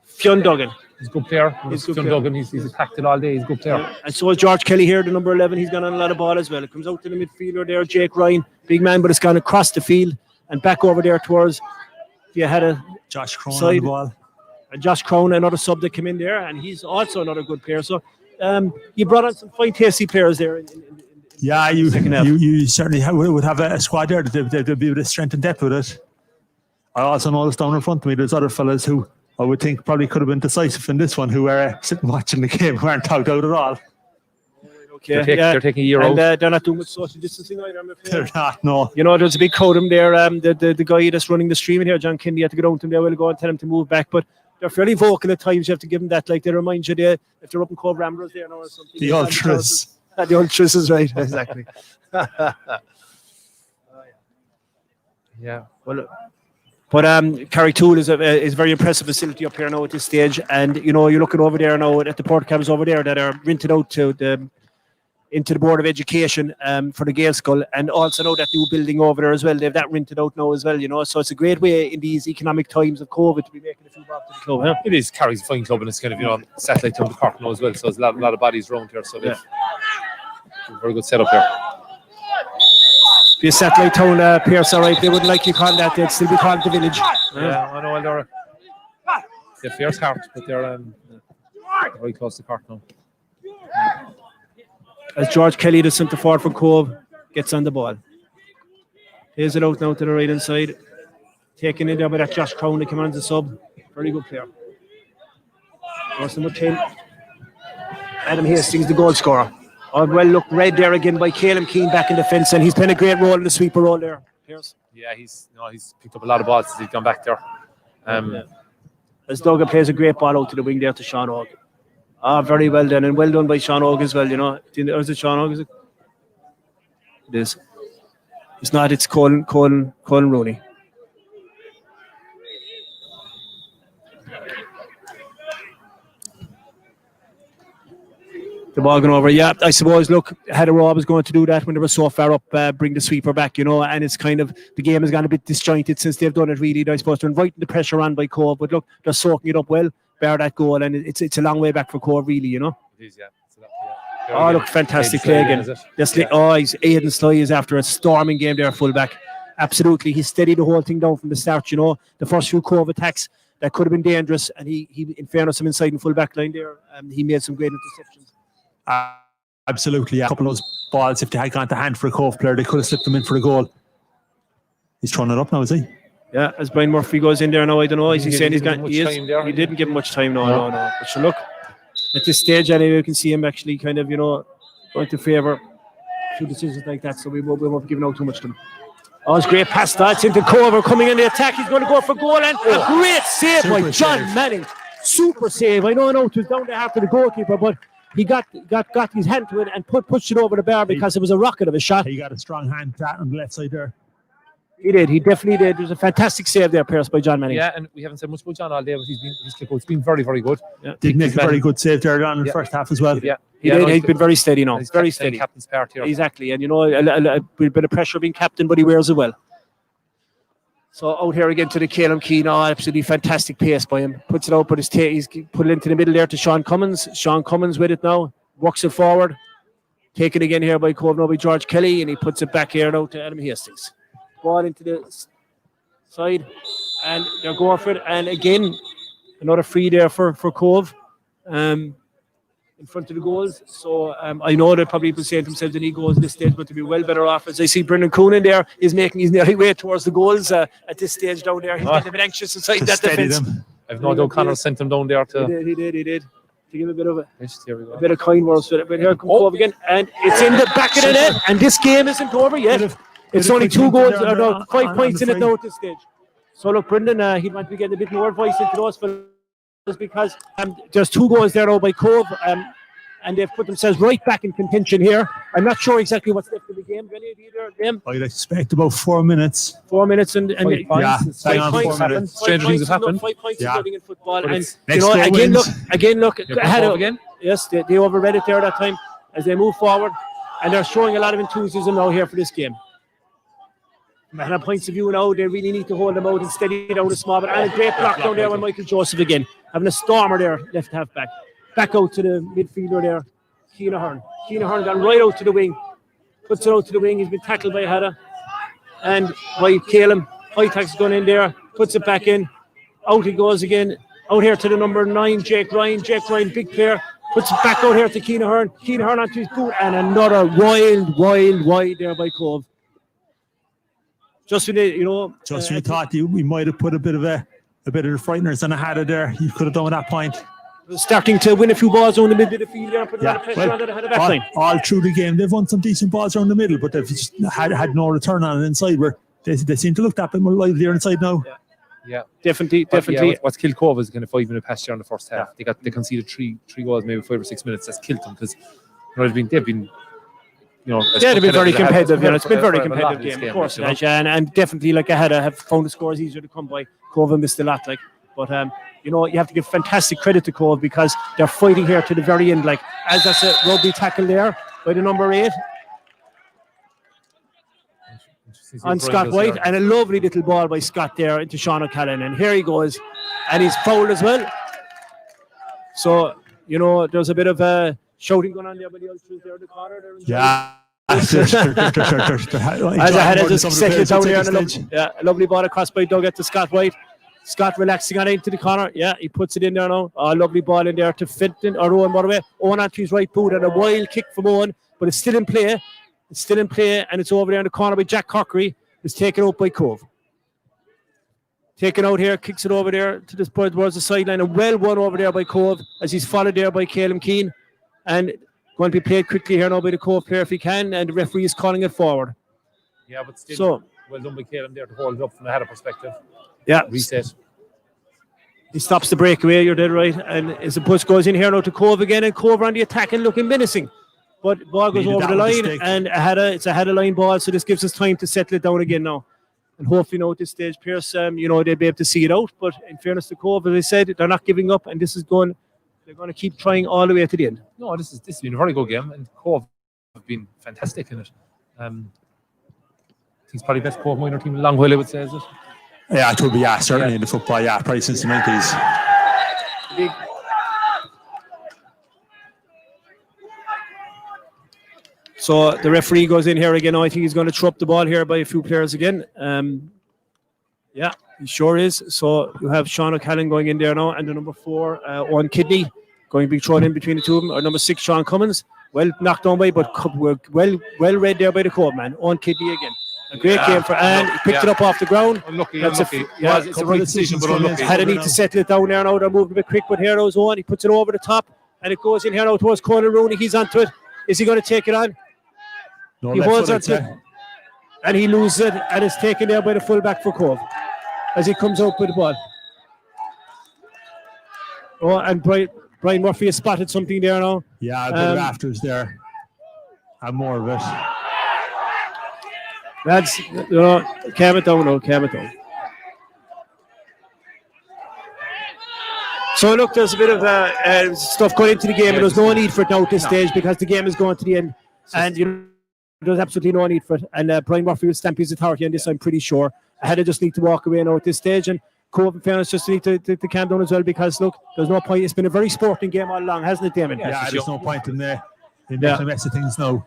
Fionn Duggan. He's a good player. Fionn Duggan, he's attacked it all day. He's a good player. Yeah. And so is George Kelly here, the number 11. He's gone on a lot of ball as well. It comes out to the midfielder there, Jake Ryan, big man, but it's gone across the field and back over there towards the Aghada Josh Crone side. on the ball. And Josh Crone, another sub that came in there, and he's also another good player. So you brought on some fine, tasty players there. You certainly would have a squad there. There'd be a bit of strength and depth with it. I also noticed down in front of me, there's other fellas who I would think probably could have been decisive in this one, who were sitting watching the game, who aren't talked out at all. Okay, they're taking a year out. And they're not doing much social distancing either, I'm afraid. They're not, no. There's a big crowd in there. The guy that's running the stream in here, John Kennedy, had to get on to him there. We'll go and tell him to move back, but they're fairly vocal at times. You have to give them that. Like, they remind you if they're up in Cobh Ramblers there or something. The Ultras. The Ultras is right, exactly. Yeah. Well, But Carrigtwohill is a very impressive facility up here now at this stage, and you know, you're looking over there now at the portacabs over there that are rented out to into the Board of Education for the Gaelscoil, and also now that new building over there as well. They have that rented out now as well, you know. So it's a great way in these economic times of COVID to be making a few bob to the club. Huh? It is. Carrig's a fine club, and it's kind of, you know, satellite town to Cork now as well. So there's a lot of bodies around here. So they've very good setup here. Be a satellite town, Pierce, all right. They wouldn't like you calling that. They'd still be called the village. Yeah, I know. They're fierce heart, but they're very close to Cork now. As George Kelly, the centre forward for Cobh, gets on the ball. Plays it out now to the right hand side. Taken in there by that Josh Crown that came on as a sub. Very good player. Course number 10. Adam Hastings, the goal scorer. Oh, well, look, read there again by Caleb Keane back in defence, and he's playing a great role in the sweeper role there. Pierce. Yeah, he's picked up a lot of balls since he's gone back there. As Duggan plays a great ball out to the wing there to Sean Ogg. Very well done, and well done by Sean Ogg as well, you know. Or is it Sean Ogg? Is it? It is. It's not, it's Colin Rooney. The ball going over, yeah. I suppose, look, Heather was going to do that when they were so far up, bring the sweeper back, you know, and it's kind of, the game has gone a bit disjointed since they've done it, really. I suppose they're inviting the pressure on by Cobh, but look, they're soaking it up well, bear that goal, and it's a long way back for Cobh, really, you know. It is, yeah. Oh, look, fantastic play again. Aidan Sly is after a storming game there, fullback. Absolutely, he steadied the whole thing down from the start, you know. The first few Cobh attacks, that could have been dangerous, and he in fairness, him inside in full back line there, he made some great interceptions. Absolutely, yeah. A couple of those balls, if they had gone to hand for a Cobh player, they could have slipped them in for a goal. He's throwing it up now, is he? Yeah, as Brian Murphy goes in there now, I don't know. Is he saying he didn't give him much time, no. But so look, at this stage, anyway, you can see him actually kind of, you know, going to favour a few decisions like that, so we won't be giving out too much to him. Oh, it's great pass. That's into Cobh coming in the attack. He's going to go for goal, and a great save by John Manning. Super save. I know it was down there after the goalkeeper, but he got his hand to it and pushed it over the bar because it was a rocket of a shot. He got a strong hand to that on the left side there. He did. He definitely did. There's a fantastic save there, Pierce, by John Manning. Yeah, and we haven't said much about John all day, but he's been very, very good. Yeah. Did make a very good save there on in the first half as well. Yeah, he's been very steady now. Very steady. Captain's part here. Exactly, and you know, a bit of pressure being captain, but he wears it well. So out here again to the Caleb Keane. Oh, absolutely fantastic pace by him. Puts it out, but he's put it into the middle there to Sean Cummins. Sean Cummins with it now. Works it forward. Taken again here by Cobh, now by George Kelly, and he puts it back here now to Adam Hastings. Ball into the side, and they're going for it. And again, another free there for Cobh in front of the goals. So I know that probably people saying to themselves that he goes at this stage, but to be well better off. As I see Brendan Coonan there is making his nearly way towards the goals at this stage down there. He's getting a bit anxious inside that defence. I've no doubt Conor sent him down there to. He did. To give a bit of a bit of kind words with it. But here comes Cobh again, and it's in the back of the net. And this game isn't over yet. It's only 2 goals, 5 points in it now at this stage. So look, Brendan, he'd want to be getting a bit more advice into those fellas because there's 2 goals there now by Cobh, and they've put themselves right back in contention here. I'm not sure exactly what's left of the game. Any idea of them? I'd expect about 4 minutes. 4 minutes and 5 points. 5 points. 4 minutes. Strange things have happened. 5 points is nothing in football. But And you know, again, look. Again. Yes, they overread it there that time as they move forward, and they're showing a lot of enthusiasm now here for this game. From a points of view now, they really need to hold them out and steady down the small, but and a great block down there by Michael Joseph again, having a stormer there, left half back. Back out to the midfielder there, Keane Ahern. Keane Ahern gone right out to the wing, puts it out to the wing. He's been tackled by Aghada, and by Caleb. High-tack's gone in there, puts it back in. Out he goes again. Out here to the number 9, Jake Ryan. Jake Ryan, big player, puts it back out here to Keane Ahern. Keane Ahern onto his boot, and another wild there by Cobh. Just when we thought we might have put a bit of the frighteners on Aghada there. You could have done at that point. Starting to win a few balls around the middle of the field there and put a lot of pressure on the Aghada back line. All through the game, they've won some decent balls around the middle, but they've just had no return on it inside. Where they seem to look that bit more livelier inside now. Yeah, definitely. What's killed Cobh is kind of 5-minute pass here in the first half. They conceded three goals, maybe 5 or 6 minutes. That's killed them because they've been Yeah, they've been very competitive. Yeah, it's been very for a lot competitive this game, of course. like, And definitely, like Aghada have found the scores easier to come by. Cobh missed a lot, like, but you have to give fantastic credit to Cobh because they're fighting here to the very end. Like, as that's a rugby tackle there by the number 8 on Scott White, and a lovely little ball by Scott there into Sean O'Callaghan, and here he goes, and he's fouled as well. So there's a bit of shouting going on there by the ultras there in the corner. Yeah. As I had just settled down here, a lovely ball across by Doggett to Scott White. Scott relaxing on it into the corner. Yeah, he puts it in there now. A lovely ball in there to Fenton or Owen Morway. Owen onto his right boot and a wild kick from Owen, but it's still in play. It's still in play, and it's over there in the corner by Jack Cockery. It's taken out by Cobh. Taken out here, kicks it over there to this point towards the sideline. A well won over there by Cobh as he's followed there by Caleb Keane. And going to be played quickly here now by the Cobh player if he can, and the referee is calling it forward. Yeah, but still, well done by Caleb there to hold it up from the header perspective. Yeah. Reset. He stops the breakaway, you're dead right. And as the push goes in here now to Cobh again, and Cobh on the attack and looking menacing. But the ball goes over the line, and it's a header line ball, so this gives us time to settle it down again now. And hopefully now at this stage, Pierce, they'll be able to see it out. But in fairness to Cobh, as I said, they're not giving up, and they're going to keep trying all the way to the end. No, this has been a very good game, and Cobh have been fantastic in it. I think it's probably the best Cobh minor team in a long while, I would say, is it? Yeah, it would be, certainly in the football, probably since the 90s. So the referee goes in here again. I think he's going to throw up the ball here by a few players again. Yeah, he sure is. So you have Sean O'Callaghan going in there now, and the number 4, Owen Kidney, going to be thrown in between the two of them. Or number 6, Sean Cummins, well knocked down by, but well read there by the Cobh man. Owen Kidney again. A great game for Anne. He picked it up off the ground. Unlucky. It's a right decision, but unlucky. Had a need to settle it down there now. They're moving a bit quick, but here goes Owen. He puts it over the top, and it goes in here now towards Conor Rooney. He's onto it. Is he going to take it on? No, he holds on to it, and he loses it, and it's taken there by the fullback for Cobh as he comes out with the ball. Oh, and Brian Murphy has spotted something there now. Yeah, a bit of rafters there. And more of it. That's, calm it down now, calm it down. So look, there's a bit of stuff going into the game, and there's no need for it now at this stage because the game is going to the end, and there's absolutely no need for it. And Brian Murphy will stamp his authority on this, I'm pretty sure. Aghada just need to walk away now at this stage, and Cobh, in fairness, just need to calm down as well because, look, there's no point. It's been a very sporting game all along, hasn't it, Damon? Yeah, there's no point in there. They make the mess of things now.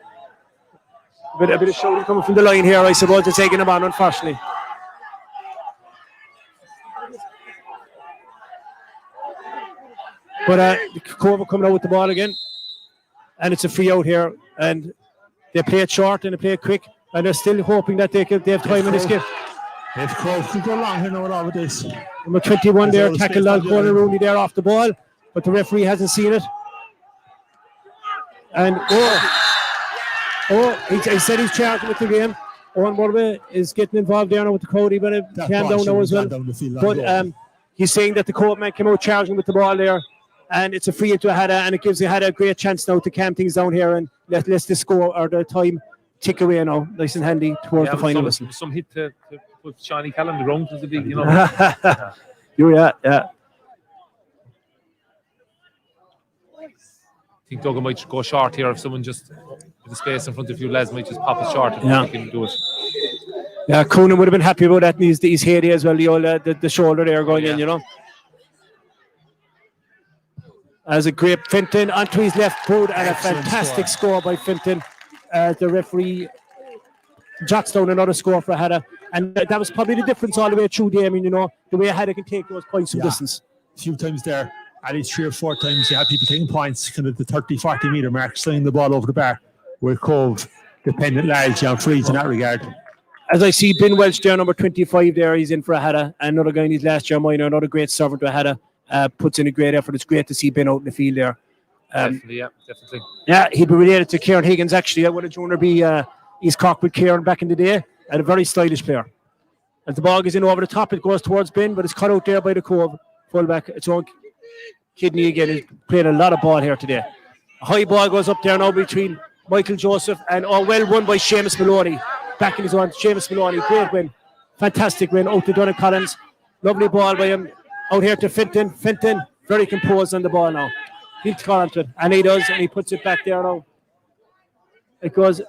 A bit of shouting coming from the line here, I suppose, they're taking them on, unfortunately. But Cobh are coming out with the ball again, and it's a free out here, and they play it short and they play it quick, and they're still hoping that they have time in this game. If Cobh could go long here now with all of this. Number 21 there, tackled on Conor Rooney there off the ball, but the referee hasn't seen it. And he said he's charged with the game. Owen Morway is getting involved there now with the crowd. He better calm down now as well. But he's saying that the Cobh man came out charging with the ball there, and it's a free into Aghada, and it gives Aghada a great chance now to calm things down here and let the score or the time tick away now, nice and handy towards the final whistle. Some hit to put Shawnee Cal on the ground was a big, yeah. I think Duggan might go short here if someone just with the space in front of you lads might just pop it short if they can do it. Yeah, Coonan would have been happy about that, and he's heady as well, the shoulder there going in, As a great Fenton onto his left foot, and a fantastic score by Fenton. The referee jots down another score for Aghada, and that was probably the difference all the way through the game. The way Aghada can take those points from distance. A few times there, at least 3 or 4 times, you have people taking points, kind of the 30-40 metre mark, slinging the ball over the bar, where Cobh dependent largely on frees in that regard. As I see Ben Welch there, number 25 there, he's in for Aghada. Another guy in his last year minor, another great servant to Aghada. Puts in a great effort. It's great to see Ben out in the field there. Definitely. Yeah, he'd be related to Kieran Higgins, actually. I would have junior be East Cork with Kieran back in the day. And a very stylish player. As the ball goes in over the top, it goes towards Ben, but it's cut out there by the Cobh fullback. It's on Kidney again. He's playing a lot of ball here today. A high ball goes up there now between Michael Joseph, and well won by Seamus Maloney. Back in his own, Seamus Maloney, great win. Fantastic win out to Donald Collins. Lovely ball by him. Out here to Finton. Finton, very composed on the ball now. He'll call onto it, and he does, and he puts it back there now. It goes.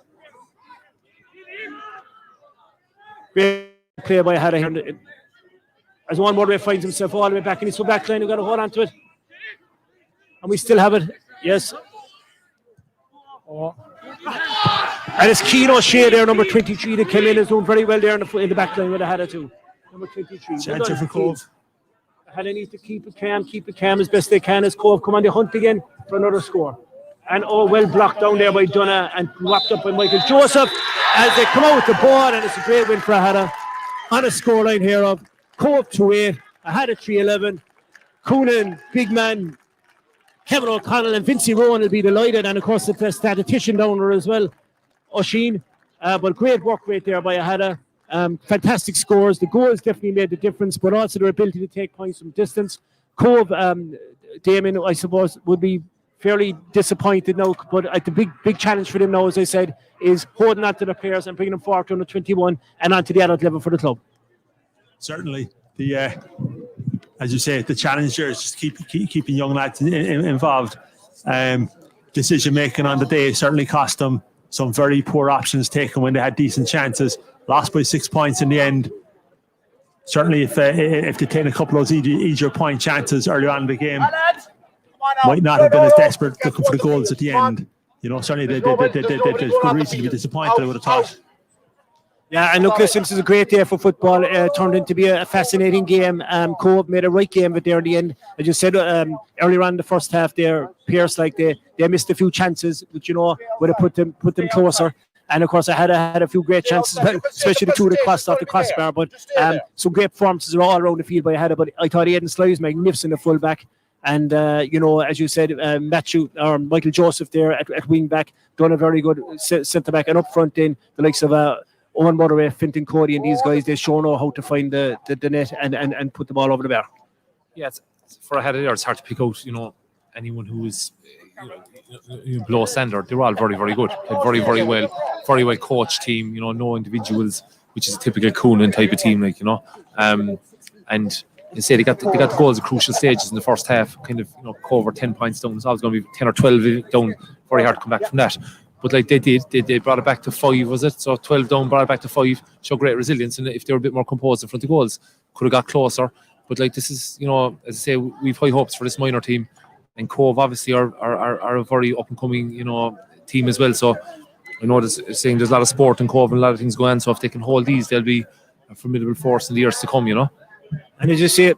Great play by Aghada here. As one more way finds himself all the way back in his full back line, we've got to hold on to it. And we still have it. Yes. Oh. And it's Keane O'Shea there, number 23, that came in, is doing very well there in the back line with Aghada too. Number 23. Chance for Cobh. Aghada needs to keep it calm as best they can as Cobh come on the hunt again for another score. And well blocked down there by Dunna and wrapped up by Michael Joseph as they come out with the ball, and it's a great win for Aghada on a scoreline here of Cobh 2-8, Aghada 3-11. Coonan, big man, Kevin O'Connell and Vincey Rowan will be delighted, and of course the statistician down there as well, Oisin. But great work rate there by Aghada. Fantastic scores. The goals definitely made the difference, but also their ability to take points from distance. Cobh, Damien, I suppose, would be fairly disappointed now, but the big challenge for them now, as I said, is holding on to the players and bringing them forward to under 21 and onto the adult level for the club. Certainly, as you say, the challenge there is just keeping young lads involved. Decision making on the day certainly cost them. Some very poor options taken when they had decent chances. Lost by 6 points in the end. Certainly, if they take a couple of those easier point chances early on in the game, might not have been as desperate looking for the goals at the end. You know, certainly there's good reason to be disappointed, I would have thought. Yeah, and look, listen, this is a great day for football. Turned into be a fascinating game. Cobh made a right game of it there in the end. I just said earlier on in the first half there, Pierce, like they missed a few chances, which, you know, would have put them closer. And of course, I had a few great chances, especially the two that crossed off the crossbar. But some great performances all around the field by Aghada. But I thought Aidan Sly was magnificent at full back. And, you know, as you said, Michael Joseph there at wing back, done a very good centre back. And up front, then the likes of Owen Motherway, Finton Cody, and these guys, they sure know how to find the net and put the ball over the bar. Yeah, for Aghada there, it's hard to pick out, you know, anyone who is below standard. They're all very, very good. Played very well coached team, you know, no individuals, which is a typical Coonan type of team, like, you know. And you say they got the goals at crucial stages in the first half, kind of, you know, cover 10 points down. It's always going to be 10 or 12 down. Very hard to come back from that. But like they brought it back to 5, was it? So 12 down, brought it back to 5. Show great resilience, and if they were a bit more composed in front of goals, could have got closer. But like, this is, you know, as I say, we've high hopes for this minor team, and Cobh obviously are a very up and coming, you know, team as well. So I know there's a lot of sport in Cobh and a lot of things going on. So if they can hold these, they'll be a formidable force in the years to come, you know. And as you say,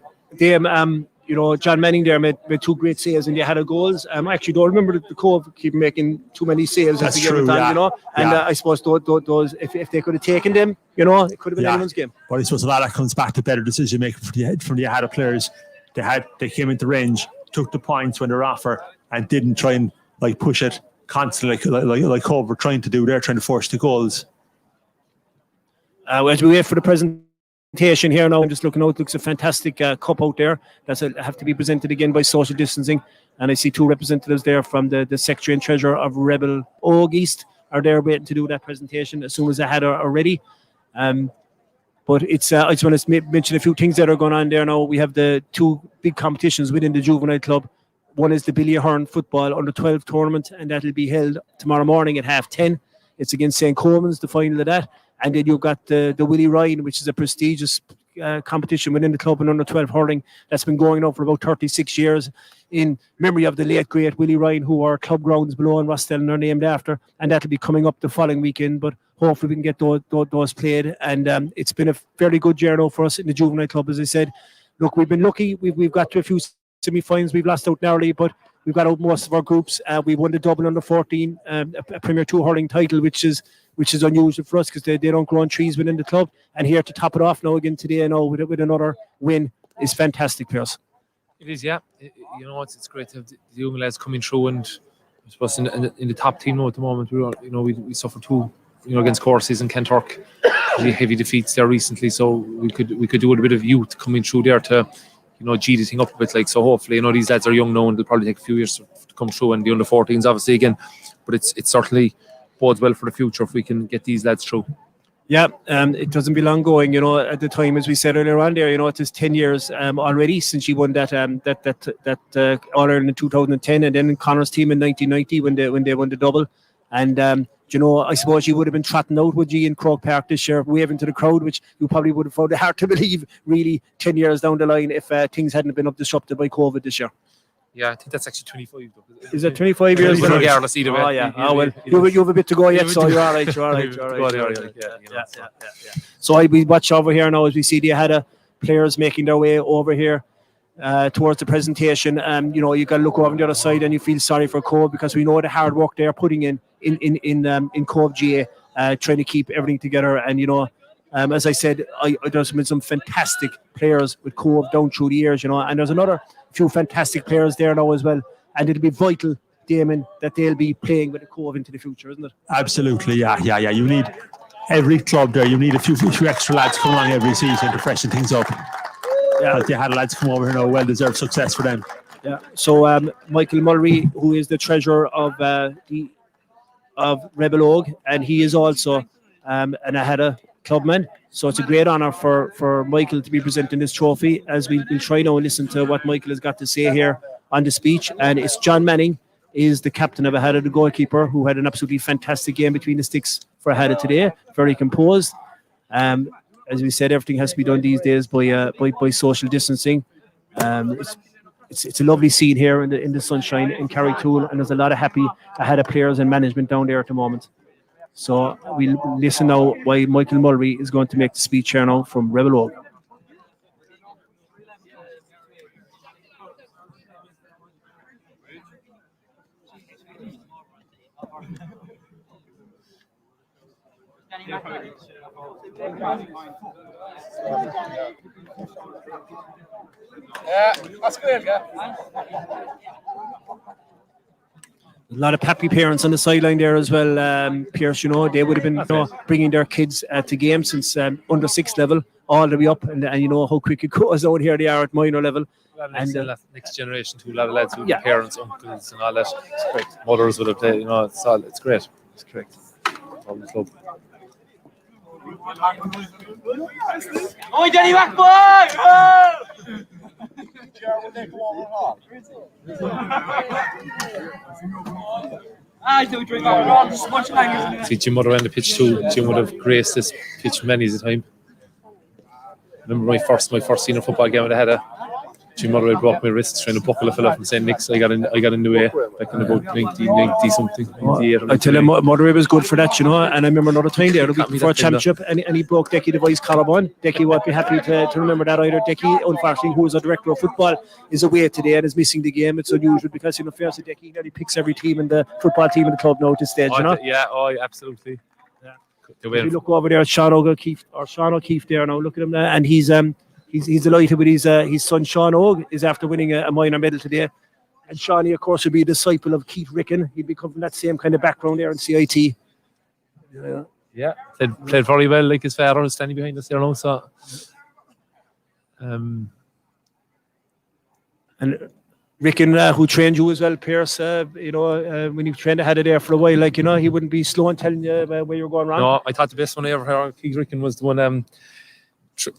you know, John Manning there made 2 great saves, and they had goals. I actually don't remember the Cobh keep making too many saves. That's true, yeah. You know, and I suppose those if they could have taken them, you know, it could have been anyone's game. But I suppose a lot of that comes back to better decision making from the Aghada players. They came into range, took the points when they're offered, and didn't try and like push it constantly like Cobh were trying to do. They're trying to force the goals. As we wait for the presentation here now, I'm just looking out. It looks a fantastic cup out there. That's have to be presented again by social distancing. And I see 2 representatives there from the secretary and treasurer of Rebel Og East are there waiting to do that presentation as soon as I had are ready. But it's I just want to mention a few things that are going on there now. We have the 2 big competitions within the juvenile club. One is the Billy Ahern football under 12 tournament, and that'll be held tomorrow morning at 10:30. It's against St. Coleman's, the final of that. And then you've got the Willie Ryan, which is a prestigious competition within the club in under 12 hurling that's been going on for about 36 years in memory of the late great Willie Ryan, who our club grounds below in Rosstellan are named after. And that'll be coming up the following weekend, but hopefully we can get those played. And it's been a very good year now for us in the juvenile club, as I said. Look, we've been lucky. We've got to a few semi-finals. We've lost out narrowly, but we've got out most of our groups. We won the Dublin under 14, a Premier 2 hurling title, which is unusual for us because they don't grow on trees within the club. And here to top it off now again today, with another win is fantastic, Pierce. It is, yeah. You know, it's great to have the young lads coming through, and I suppose in the top team now at the moment, we suffered 2, you know, against courses and Kenturk, really heavy defeats there recently. So we could do with a bit of youth coming through there to, you know, G the thing up a bit. Like, so hopefully, you know, these lads are young now and they'll probably take a few years to come through, and the under 14s obviously again but it's certainly bodes well for the future if we can get these lads through. Yeah, it doesn't be long going. At the time, as we said earlier on there, it is 10 years already since she won that All Ireland in 2010, and then Connor's team in 1990 when they won the double. And I suppose you would have been trotting out, would you, in Croke Park this year, waving to the crowd, which you probably would have found it hard to believe, really, 10 years down the line if things hadn't been disrupted by COVID this year. Yeah, I think that's actually 25. Is it 25 years? Regardless, either way. Oh, yeah. You have a bit to go yet, so you're all right. You're all right. So we watch over here now as we see the Aghada players making their way over here towards the presentation. You got to look over on the other side and you feel sorry for Cobh, because we know the hard work they're putting in Cobh GA, trying to keep everything together. And as I said, there's been some fantastic players with Cobh down through the years, and there's another few fantastic players there now as well. And it'll be vital, Damon, that they'll be playing with the Cobh into the future, isn't it? Absolutely, yeah. You need every club there. You need a few extra lads come along every season to freshen things up. Yeah, you had lads come over here now. Well-deserved success for them. Yeah. So Michael Mulry, who is the treasurer of Rebel Oak, and he is also an Aghada clubman. So it's a great honour for Michael to be presenting this trophy, as we'll try now and listen to what Michael has got to say here on the speech. And it's John Manning, is the captain of Aghada, the goalkeeper, who had an absolutely fantastic game between the sticks for Aghada today. Very composed. As we said, everything has to be done these days by social distancing. It's a lovely scene here in the sunshine in Carricktool, and there's a lot of happy Aghada players and management down there at the moment. So we'll listen now why Michael Mulry is going to make the speech here now from Rebel Oak. Yeah, that's good, yeah. A lot of happy parents on the sideline there as well, Pierce. They would have been bringing their kids to games since under 6 level all the way up, and how quick it goes out here. They are at minor level. And next generation too, a lot of lads who have parents, uncles, and all that. It's great. Mothers would have played. It's great. It's correct. All the club. Oh, Jenny back, boy! See Jim would have on the pitch too. Jim would have graced this pitch many a time. Remember my first senior football game with Aghada. Jim Murray broke my wrist trying to buckle a fella up and saying, "Nix, I got in the way back in about 1990 something." I tell him, Murray was good for that, and I remember another time there, the week before a championship, and he broke Decky Device collarbone. Decky won't be happy to remember that either. Decky, unfortunately, who is a director of football, is away today and is missing the game. It's unusual because, fair to Decky, he picks every team in the football team in the club now at this stage, Yeah, absolutely. Yeah. If you look over there at Sean O'Keefe there now, look at him there, and he's delighted with his son Sean Og is after winning a minor medal today. And Shawnee, of course, would be a disciple of Keith Ricken. He'd be coming from that same kind of background there in CIT. Yeah, played very well, like his father standing behind us there now. So, and Ricken, who trained you as well, Pierce, when you trained Aghada there for a while, he wouldn't be slow in telling you where you're going wrong. No, I thought the best one I ever heard, Keith Ricken, was the one.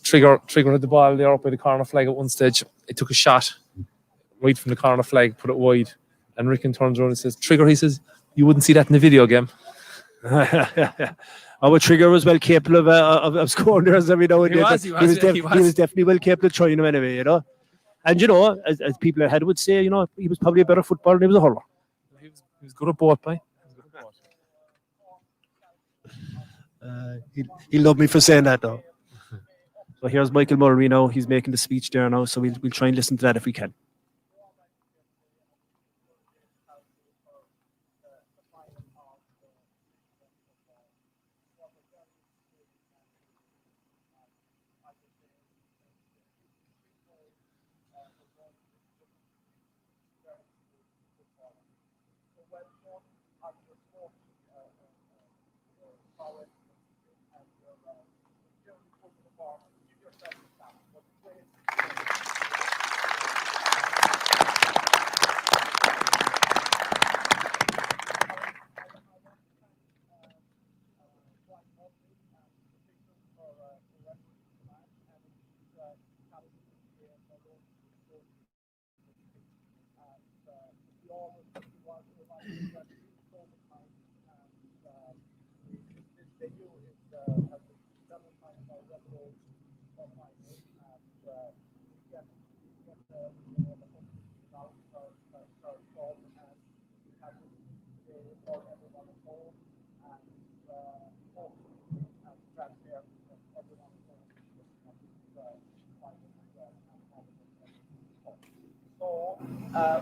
Trigger had the ball there up by the corner flag at one stage. It took a shot right from the corner flag, put it wide, and Ricken turns around and says, "Trigger," he says, "you wouldn't see that in the video game." Our Trigger was well capable of scoring there every now and then. He was definitely well capable of trying him anyway, And as people ahead would say, he was probably a better footballer than he was a hurler. He was good at both, boy. He'll love me for saying that, though. So here's Michael Mulry now. He's making the speech there now, so we'll try and listen to that if we can.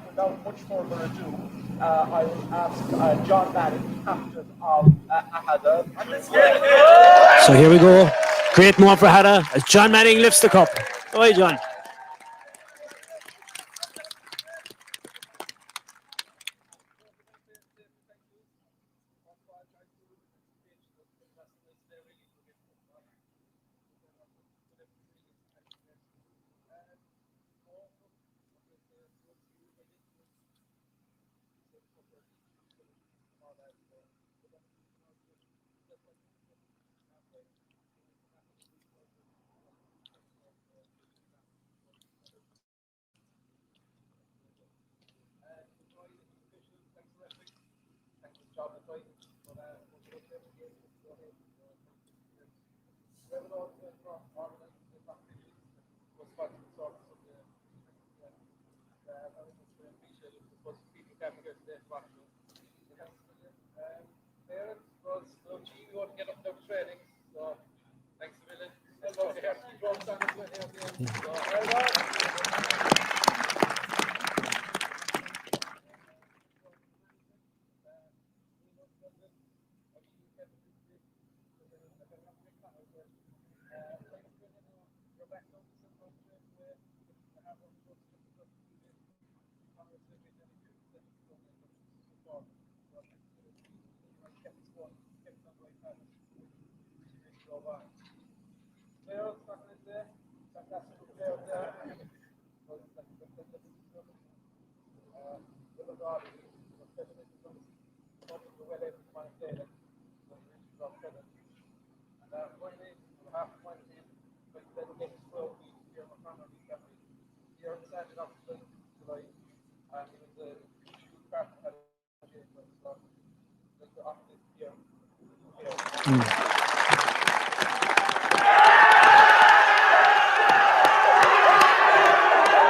Without much further ado, I will ask John Madden, captain of Aghada. So here we go. Great moment for Aghada as John Manning lifts the cup. Go ahead, John.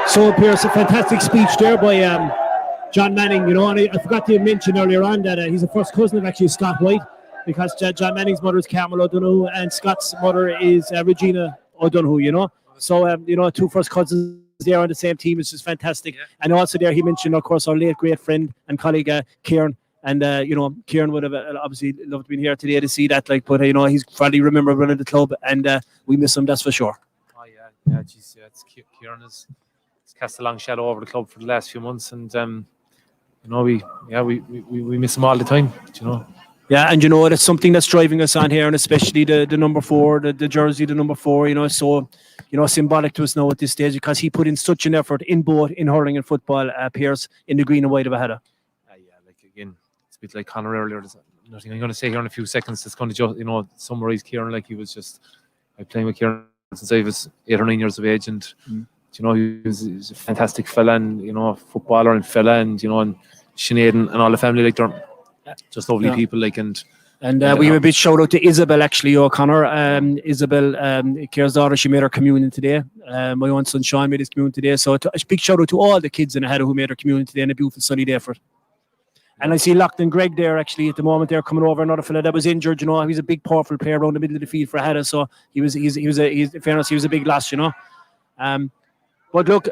So Pierce, a fantastic speech there by John Manning, you know, and I forgot to mention earlier on that he's a first cousin of actually Scott White, because John Manning's mother is Carmel O'Donoghue and Scott's mother is Regina O'Donoghue, you know. So, you know, two first cousins there on the same team is just fantastic. Yeah. And also there he mentioned, of course, our late great friend and colleague, Kieran. And, you know, Kieran would have obviously loved to be here today to see that, like, but, you know, he's probably remembered running the club and we miss him, that's for sure. Oh, yeah, geez, yeah, Kieran has cast a long shadow over the club for the last few months, and you know, we miss him all the time, you know. Yeah, and you know, it's something that's driving us on here, and especially the number 4, the jersey, the number 4, you know, so, you know, symbolic to us now at this stage, because he put in such an effort in both in hurling and football, Pierce, in the green and white of Aghada. Yeah, like, again, it's a bit like Conor earlier. There's nothing I'm going to say here in a few seconds that's going to just, you know, summarise Kieran. Like, he was just, I've playing with Kieran since I was 8 or 9 years of age, and you know, he was a fantastic fella, and, you know, a footballer and fella, and, you know, and Sinead and all the family, like, they're just lovely people, like, and we have a big shout out to Isabel, actually, O'Connor. Isabel, Kieran's daughter, she made her communion today. My own son Sean made his communion today, so a big shout out to all the kids in Aghada who made their communion today, and a beautiful sunny day for it. And I see Lockton Greg there, actually, at the moment. They're coming over, another fella that was injured, you know. He's a big, powerful player around the middle of the field for Aghada, so in fairness, he was a big loss, you know. But look,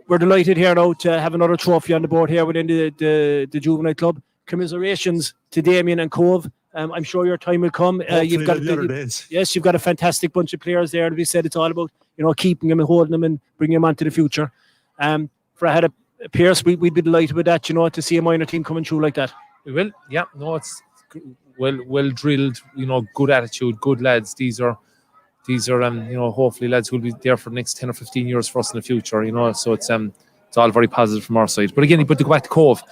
we're delighted here now to have another trophy on the board here within the juvenile club. Commiserations to Damien and Cobh. I'm sure your time will come. You've got you've got a fantastic bunch of players there. As we said, it's all about, you know, keeping them and holding them and bringing them on to the future. For Aghada, Pierce, we'd be delighted with that, you know, to see a minor team coming through like that. We will, yeah. No, it's well drilled, you know, good attitude, good lads. These are you know, hopefully lads who will be there for the next 10 or 15 years for us in the future, you know. So it's all very positive from our side. But again, to go back to Cobh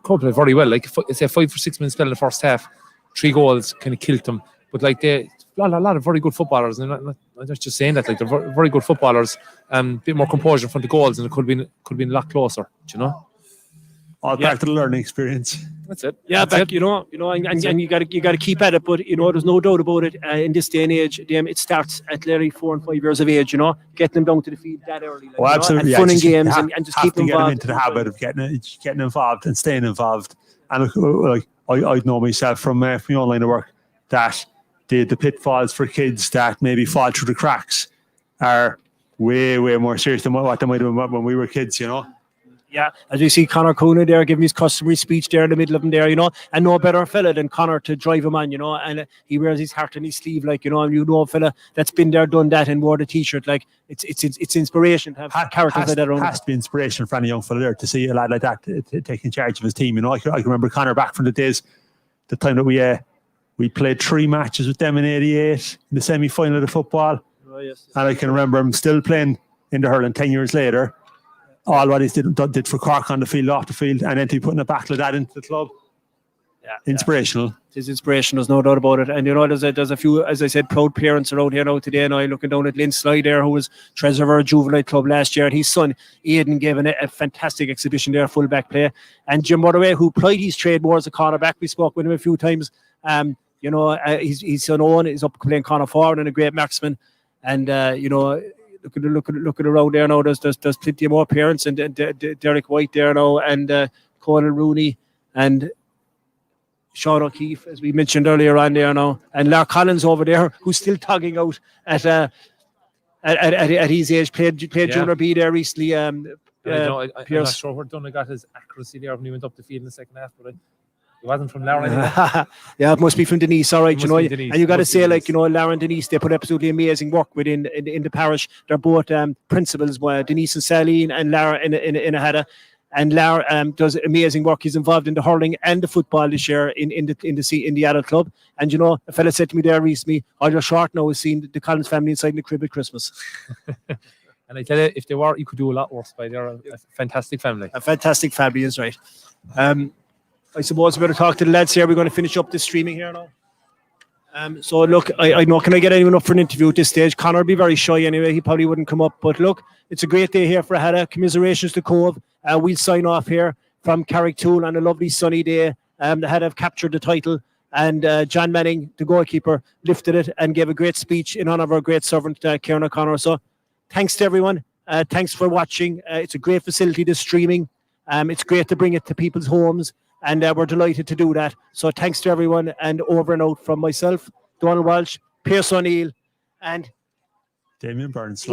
played very well. Like, it's a 5 or 6 minute spell in the first half, 3 goals kind of killed them. But like, a lot of very good footballers, and I'm not just saying that, like, they're very, very good footballers. Bit more composure in front of goals, and it could have been a lot closer, you know. All part of the learning experience. That's it. Yeah, That's but it. and you got to keep at it. But there's no doubt about it. In this day and age, it starts at literally 4 and 5 years of age. Getting them down to the field that early. Oh, absolutely. And fun and Just- you games have- and just have keep to them get them involved. into the habit of getting involved and staying involved. And like I know myself from my own line of work that the pitfalls for kids that maybe fall through the cracks are way more serious than what they might have been when we were kids. Yeah, as we see Conor Cooney there giving his customary speech there in the middle of them there, and no better fella than Conor to drive him on, and he wears his heart on his sleeve, and a fella that's been there, done that, and wore the t-shirt. Like it's inspiration to have characters like that around. Has to be inspiration for any young fella there to see a lad like that taking charge of his team. I can remember Conor back from the days, the time that we played 3 matches with them in '88 in the semi-final of the football. Oh, yes. And I can remember him still playing in the hurling 10 years later. All what he did for Cork on the field, off the field, and then to be putting a back like that into the club. Yeah, inspirational. It is inspirational, there's no doubt about it. And there's a few, as I said, proud parents around here now today. And I'm looking down at Lynn Sly there, who was treasurer of our juvenile club last year, and his son Aidan gave a fantastic exhibition there, full back play. And Jim Butterway, who plied his trade more as a cornerback, we spoke with him a few times. His son Owen is up playing corner forward and a great marksman. And looking around there now, there's plenty more parents, and Derek White there now, and Colin Rooney and Sean O'Keefe, as we mentioned earlier on there now, and Lark Collins over there, who's still tugging out at his age, played Junior B there recently. I'm not Pierce. sure where Donegal his accuracy there when he went up the field in the second half, but it wasn't from Lauren anyway. Yeah, it must be from Denise, all right, Denise. And you got to Must be say, Denise. Lara and Denise, they put absolutely amazing work in the parish. They're both principals, Denise and Sally, and Lara in Aghada. And Lara does amazing work. He's involved in the hurling and the football this year in the adult club. And a fella said to me there recently, all your short now is seeing the Collins family inside in the crib at Christmas. And I tell you, if they were, you could do a lot worse. By they're a fantastic family. A fantastic family is right. I suppose we better talk to the lads here. We're going to finish up this streaming here now. So look, I know, can I get anyone up for an interview at this stage? Conor will be very shy anyway. He probably wouldn't come up. But look, it's a great day here for Aghada. Commiserations to Cobh. We'll sign off here from Carricktool on a lovely sunny day. The Aghada have captured the title. And John Manning, the goalkeeper, lifted it and gave a great speech in honour of our great servant, Kieran O'Connor. So thanks to everyone. Thanks for watching. It's a great facility, this streaming. It's great to bring it to people's homes. And we're delighted to do that. So thanks to everyone, and over and out from myself, Donald Walsh, Pierce O'Neill, and Damien Burns.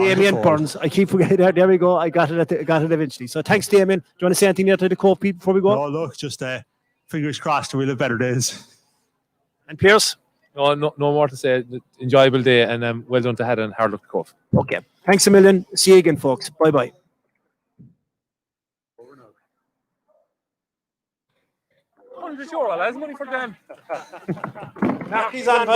I keep forgetting that. There we go. I got it eventually. So thanks, Damien. Do you want to say anything to the Cobh people before we go? No, look, just fingers crossed we'll have better days. And Pierce? No more to say. Enjoyable day, and well done to Aghada and hard luck to Cobh. Okay. Thanks a million. See you again, folks. Bye-bye. Sure, well, that's money for them. Marty's on.